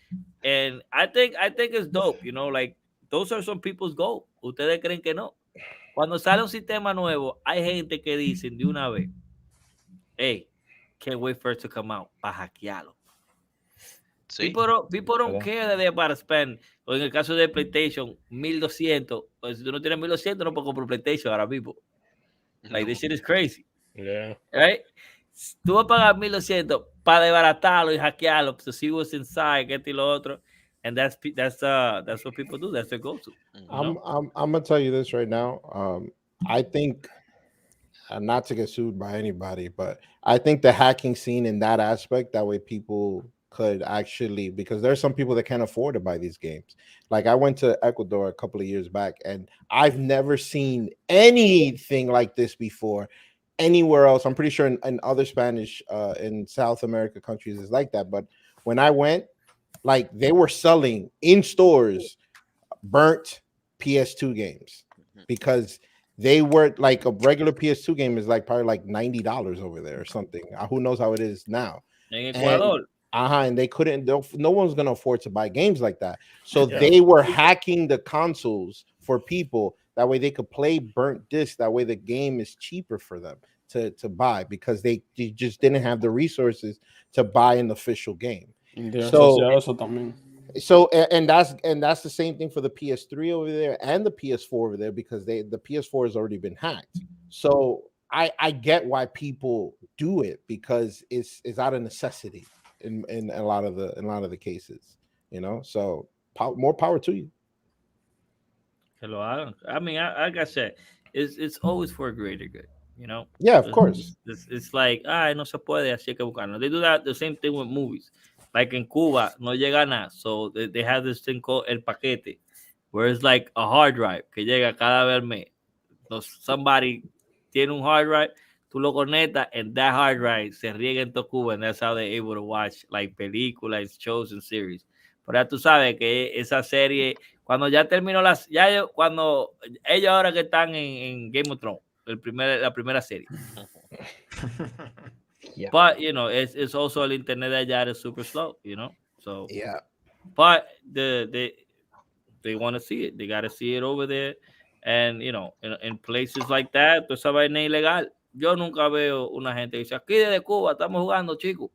And I think it's dope, you know, like those are some people's goals. Ustedes creen que no. Cuando sale un sistema nuevo, hay gente que dicen de una vez, hey, can't wait for it to come out, para hackearlo. Sí. People don't care that they're about to spend, o en el caso de PlayStation, 1200. Pues si tú no tienes 1200, no puedes comprar PlayStation ahora mismo. Like, this shit is crazy. Yeah. Right? Tú vas a pagar 1200 para desbaratarlo y hackearlo, to see what's inside, que esto y lo otro. And that's what people do. That's their go-to. I'm gonna tell you this right now. I think, not to get sued by anybody, but I think the hacking scene in that aspect, that way people could actually, because there's some people that can't afford to buy these games. Like I went to Ecuador a couple of years back, and I've never seen anything like this before anywhere else. I'm pretty sure in other Spanish in South America countries is like that, but when I went, like they were selling in stores burnt PS2 games because they were like a regular PS2 game is like probably like $90 over there or something. Who knows how it is now? En Ecuador. And they couldn't, no one's gonna afford to buy games like that. So they were hacking the consoles for people, that way they could play burnt discs, that way the game is cheaper for them to buy, because they just didn't have the resources to buy an official game. So and that's the same thing for the PS3 over there and the PS4 over there, because the PS4 has already been hacked. So I get why people do it, because it's out of necessity in a lot of the cases, you know. So more power to you. Hello, I mean, like I said, it's always for a greater good, you know. Yeah, of course. It's like, no se puede, así que buscarlo. They do that the same thing with movies. Like in Cuba, no llega nada, so they have this thing called el paquete, where it's like a hard drive que llega cada vez al mes. So somebody tiene un hard drive, tú lo conectas, and that hard drive se riega en todo Cuba, and that's how they're able to watch like películas, shows, and series. Pero ya tú sabes que esa serie, cuando ya terminó cuando ellos ahora que están en Game of Thrones, la primera serie. Yeah. But you know, it's also el internet de allá is super slow, you know. So yeah. But they want to see it. They got to see it over there, and you know, in places like that, pues esa vaina es ilegal. Yo nunca veo una gente que dice aquí desde Cuba estamos jugando, chicos.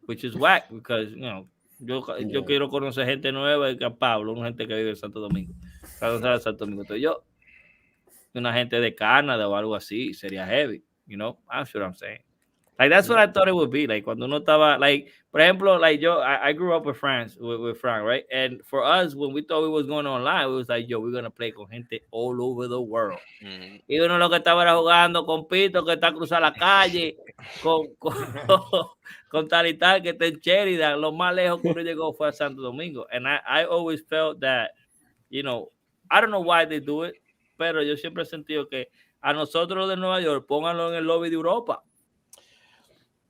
Which is whack, because you know, yo quiero conocer gente nueva, y que a Pablo, una gente que vive en Santo Domingo. Santo Domingo. Entonces yo, una gente de Canadá o algo así, sería heavy, you know. That's what I'm saying. Like that's what I thought it would be. Like cuando uno estaba, like, por ejemplo, like I grew up with France, with Frank, right? And for us, when we thought we was going online, it was like, yo, we're gonna play con gente all over the world. Y uno lo que estaba era jugando con Pito, que está cruzando la calle, con tal y tal, que está en Cherida. Lo más lejos que uno llegó fue a Santo Domingo. And I always felt that, you know, I don't know why they do it, pero yo siempre he sentido que a nosotros de Nueva York, pónganlo en el lobby de Europa.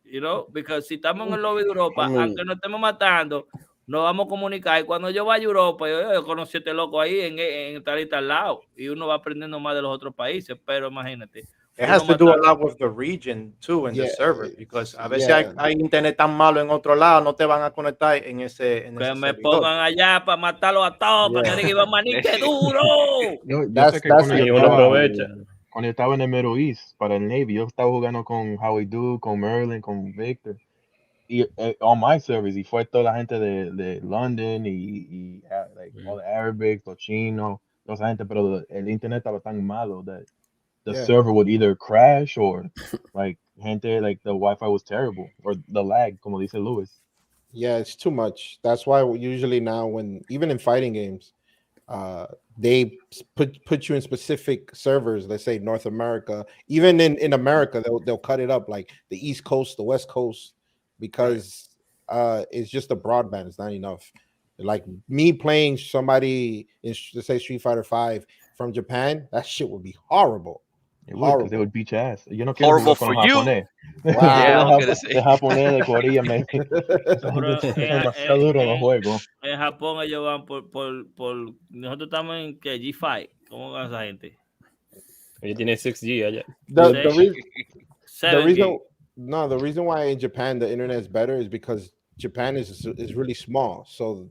You know, because si estamos en el lobby de Europa, aunque nos estemos matando, nos vamos a comunicar. Y cuando yo vaya a Europa, yo conocí a este loco ahí en tal y tal lado. Y uno va aprendiendo más de los otros países. Pero imagínate. It has to do a lot with the region too and the server, because a veces hay internet tan malo en otro lado, no te van a conectar en ese que ese me servidor. pongan allá para matarlo a todos, para que digan, manito duro. Yo sé que cuando yo estaba en el Middle East para el Navy, yo estaba jugando con Howie Do, con Merlin, con Victor. Y on my servers, y fue toda la gente de London y like, all the Arabics, los chinos, toda esa gente, pero el internet estaba tan malo that the server would either crash or like gente, like the Wi-Fi was terrible or the lag, como dice Luis. Yeah, it's too much. That's why usually now, when even in fighting games, they put you in specific servers. Let's say North America, even in America, they'll cut it up like the East Coast, the West Coast, because it's just the broadband. It's not enough. Like me playing somebody in, let's say, Street Fighter 5 from Japan, that shit would be horrible. It would, because they would beat your ass. Yo no quiero Horrible jugar con for you. japonés. Wow. De japonés, de Corea, me. Demasiado duro los juegos. En Japón ellos van por nosotros estamos en que G5. ¿Cómo va esa gente? Ella tiene 6G allá. The reason why in Japan the internet is better is because Japan is really small. So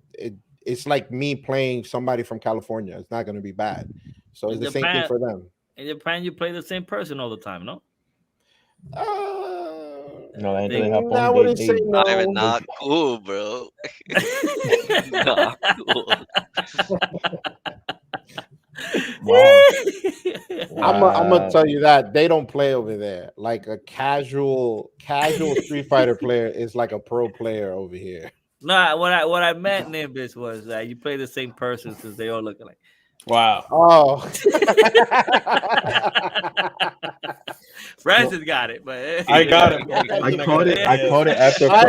it's like me playing somebody from California. It's not going to be bad. So it's the same thing for them. In Japan, you play the same person all the time, no? No, la gente de Japón, I wouldn't say no. Not even not cool, bro. Not cool. Wow. I'm gonna tell you that they don't play over there. Like a casual Street Fighter player is like a pro player over here. No, what I meant, Nimbus, was that you play the same person since they all look alike. Wow. Oh. Francis got it, but I got it. I caught it after not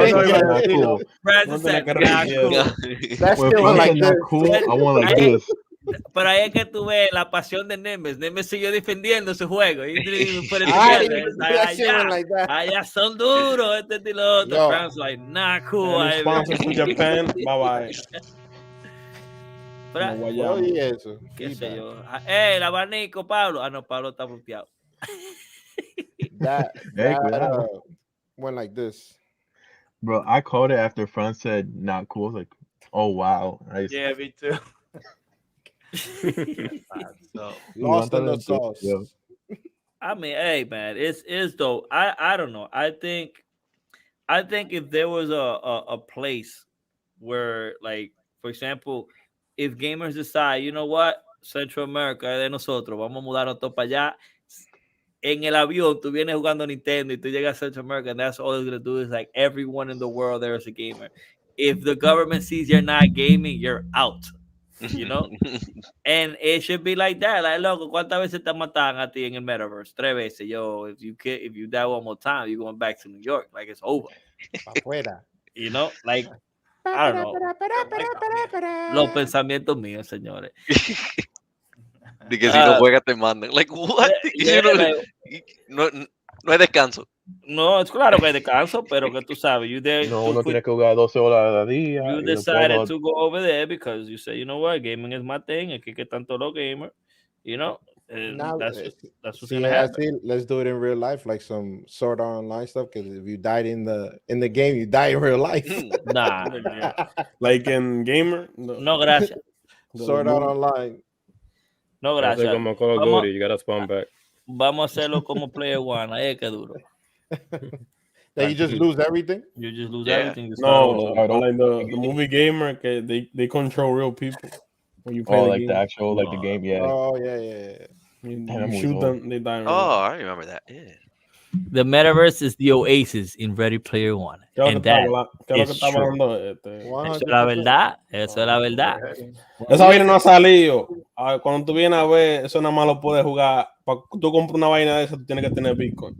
cool. Francis said, not cool. That's still like not cool. I want like this. Pero ahí es que tú ves la pasión de Nemes. Nemes siguió defendiendo su juego. Allá son duros, este estilo otro. Francis like, not cool. Sponsors to Japan. Bye bye. ¿Qué sé yo? El abanico, Pablo. No, Pablo está bloqueado. That went like this. Bro, I called it after Franz said not cool. I was like, oh wow. Yeah, me too. Lost in the sauce. I mean, hey man, it's though. I don't know. I think if there was a place where, like, for example, if gamers decide, you know what, Central America es de nosotros, vamos a mudarnos todos para allá. En el avión, tú vienes jugando Nintendo y tú llegas a Central America, and that's all it's going to do is like everyone in the world there is a gamer. If the government sees you're not gaming, you're out. You know? And it should be like that. Like, loco, ¿cuántas veces te matan a ti en el metaverse? 3 veces. Yo, if you die one more time, you're going back to New York. Like, it's over. You know? Like, I don't know. Los pensamientos míos, señores. De que si no juegas te mandan. Like, what? No hay descanso. No, es claro que hay descanso, pero que tú sabes, uno tiene que jugar 12 horas al día. You decided to go over there because you say, you know what, gaming is my thing. Aquí que tanto los gamers, you know. That's what's gonna happen. Let's do it in real life, like some Sword Art Online stuff. Because if you died in the game, you die in real life. Nah. Like in gamer. No, gracias. Sword Art Online. No, gracias. Como Call of Duty, you gotta spawn back. Vamos a hacerlo como Player One. Ahí es que duro. That you just lose everything? You just lose everything. No, like the movie gamer, they control real people. When you play the game. The actual, the game, yeah. Oh, yeah. You shoot them, they die. Oh, I remember that. Yeah. The metaverse is the oasis in Ready Player One. ¿Qué es And that lo que is estamos true. hablando? Eso es la verdad. Eso es la verdad. Esa vaina no ha salido. Cuando tú vienes a ver, eso nada más lo puedes jugar. Para tú compras una vaina de esa, tú tienes que tener Bitcoin.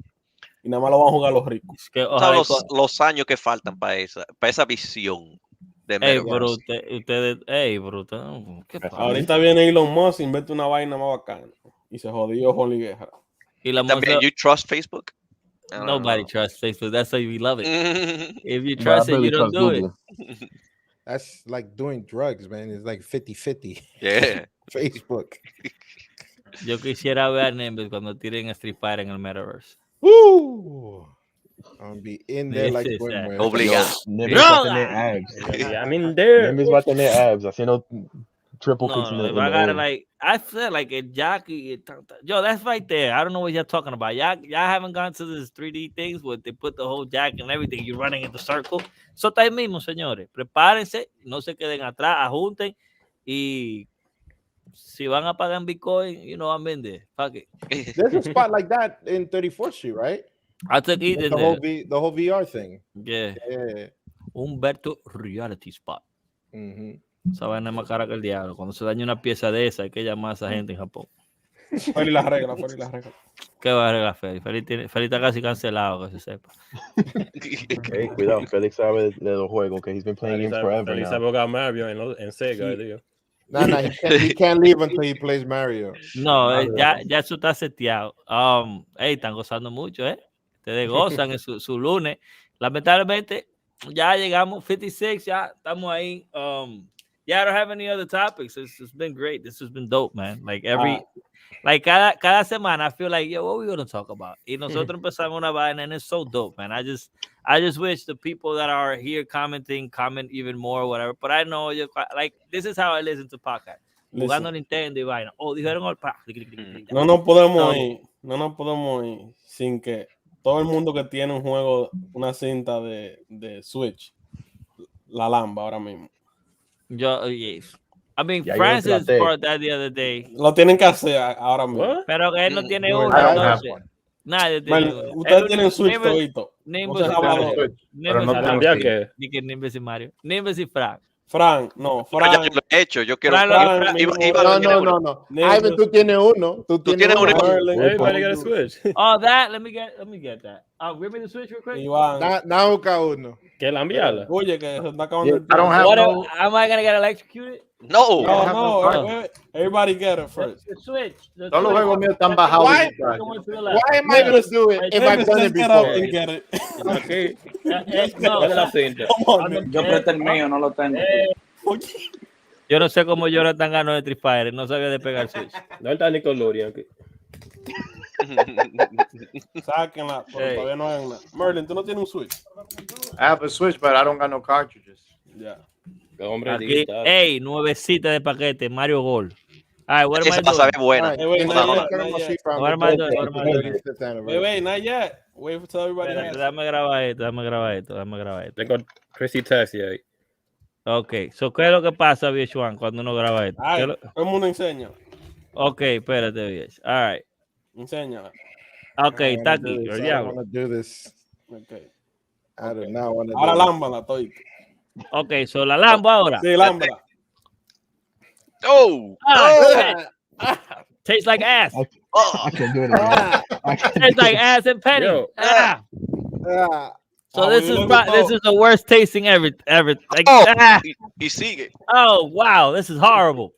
Y nada más lo van a jugar los ricos. Es que ¿Sabes ojalá los años que faltan para esa visión de Ey, metaverse? pero ustedes, ¿qué pasa? Ahorita viene Elon Musk y inventa una vaina más bacana. Y se jodió Holly Guerra. Y la También, moza, you trust Facebook? I don't nobody know. trusts Facebook. That's why we love it. If you But I trust it, barely you don't trust do Google. it. That's like doing drugs, man. It's like 50-50. Yeah. Facebook. Yo quisiera ver a Nimbus cuando tiren a Street Fighter en el Metaverse. Woo! I'm gonna be in there This like is Swimwear. sad. Yo, Obligado. Nimbus va a Brother! tener abs. I'm in there. Nimbus va a tener abs haciendo triple kicks No, in if the I got it, air. like, I feel like a jockey. Yo, that's right there. I don't know what you're talking about. Y'all haven't gone to this 3D things where they put the whole jack and everything. You're running in the circle. Eso está ahí mismo, señores. Prepárense, no se queden atrás, ajunten y si van a pagar en Bitcoin, you know, I'm in there. Fuck it. There's a spot like that in 34th Street, right? I took it Like in the whole there. the whole VR thing. Yeah. Yeah. Humberto Reality Spot. Mhm. Esa vaina es más cara que el diablo. Cuando se daña una pieza de esa, hay que llamar a esa gente en Japón. Fuera y las reglas. ¿Qué va a arreglar Félix? Félix está casi cancelado, que se sepa. Hey, cuidado, Felix sabe de los juegos, que he's been playing games forever Feliz now. jugar Mario en Sega, digo. No, he can't leave until he plays Mario. No, ya eso está seteado. Están gozando mucho, Ustedes gozan en su lunes. Lamentablemente, ya llegamos 56, ya estamos ahí. Yeah, I don't have any other topics. It's been great. This has been dope, man. Like cada semana, I feel like, yo, what we gonna talk about? Y nosotros empezamos una vaina, and it's so dope, man. I just wish the people that are here comment even more, whatever. But I know, like, this is how I listen to podcasts. Jugando Nintendo y vaina. Oh, dijeron al No nos podemos ir sin que todo el mundo que tiene un juego, una cinta de Switch, la lamba ahora mismo. Yes. I mean, Ya yo Francis traté. brought that the other day. Lo tienen que hacer ahora mismo. What? Pero que él no tiene No, uno. I don't have entonces. one. Nadie tiene uno. Ustedes tienen Switch todito. Nimbus No se habla y de- Pero no Nimbus y ¿Cambiar Sí. qué? Ni que Nimbus y Mario. Nimbus y Frank. Frank, Ya Frank. yo lo he hecho. Yo quiero. Fran, No. Ivan, tú tienes uno. Tú tienes uno. uno. Merlin, Everybody got a Switch. Oh, that. Let me get that. Give me the Switch real quick. Iván. Na busca uno. ¿Qué la enviarla? Oye, que se está acabando el I don't tiempo. have What no. am I gonna get electrocuted? No. No, everybody get it first. The Switch. The Todos los Switch. juegos míos están bajados. Why? Why am I gonna do it if I've done it Get up before? and get it. Aquí. No, ¿Cuál es la cinta? Come on, Yo presté el mío, no lo tengo. yo no sé cómo Jonathan ganó de Street Fighter. No sabía despegar el Switch. ¿Dónde está Nickelodeon? Aquí. sáquenla, pero Hey. todavía no hagan nada. Merlin, ¿tú no tienes un Switch? I have a Switch, but I don't got no cartridges. Ya. Hombre, Aquí, digital. nuevecita de paquete. Mario Gold. All right, what am I Esa va a doing? saber buena. All right, wait, can not I yet, turn not my yet. sheet from What the am I doing? birthday? What am I doing? 35th anniversary. Wait, not yet. Wait for tell everybody Espérate, else. Déjame grabar esto. Tengo Chrissy Tassi ahí. Ok, so, ¿qué es lo que pasa, VH1, cuando uno graba esto? Ay, todo el mundo enseña. Ok, espérate, VH. All right. Enséñala. Ok, I está don't wanna aquí, do el this. I don't diablo. want to do this. Okay. I do not want to Ahora do this. lámbala, todito. Ok, so la Lambo ahora. Sí, lámbala. Oh. Tastes like ass. Oh. I can't do it anymore. I can't Tastes do like it. ass and penny. Yo. Ah. Ah, So Ah, this well, is you look this at is the worst tasting ever. Like, Oh. ah. Y sigue. Oh wow, this is horrible.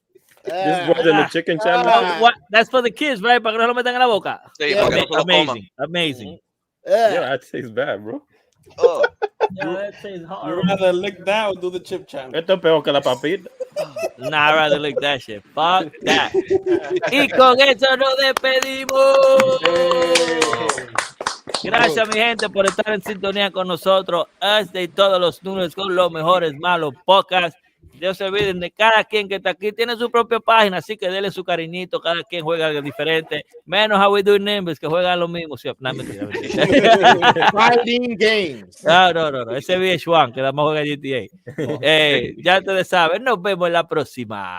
This ah, was in the chicken channel. Ah. What? That's for the kids, right? Para que no lo metan en la boca. Sí, Yeah, para que no te lo coman. Amazing. ah. Yeah, that tastes bad, bro. Oh. Yeah, that tastes You horrible. rather lick that or do the chip challenge? Esto es peor que la papita. Nah, I'd rather lick that shit. Fuck that. Y con eso nos despedimos. Gracias, mi gente, por estar en sintonía con nosotros. Este y todos los lunes con los mejores malos podcasts. No se olviden de cada quien que está aquí. Tiene su propia página, así que denle su cariñito. Cada quien juega algo diferente. Menos How We Do Nimbus, que juegan lo mismo. Sí, no, mentira. Fighting games. No. Ese VH1, que además juega GTA. Ya ustedes saben. Nos vemos en la próxima.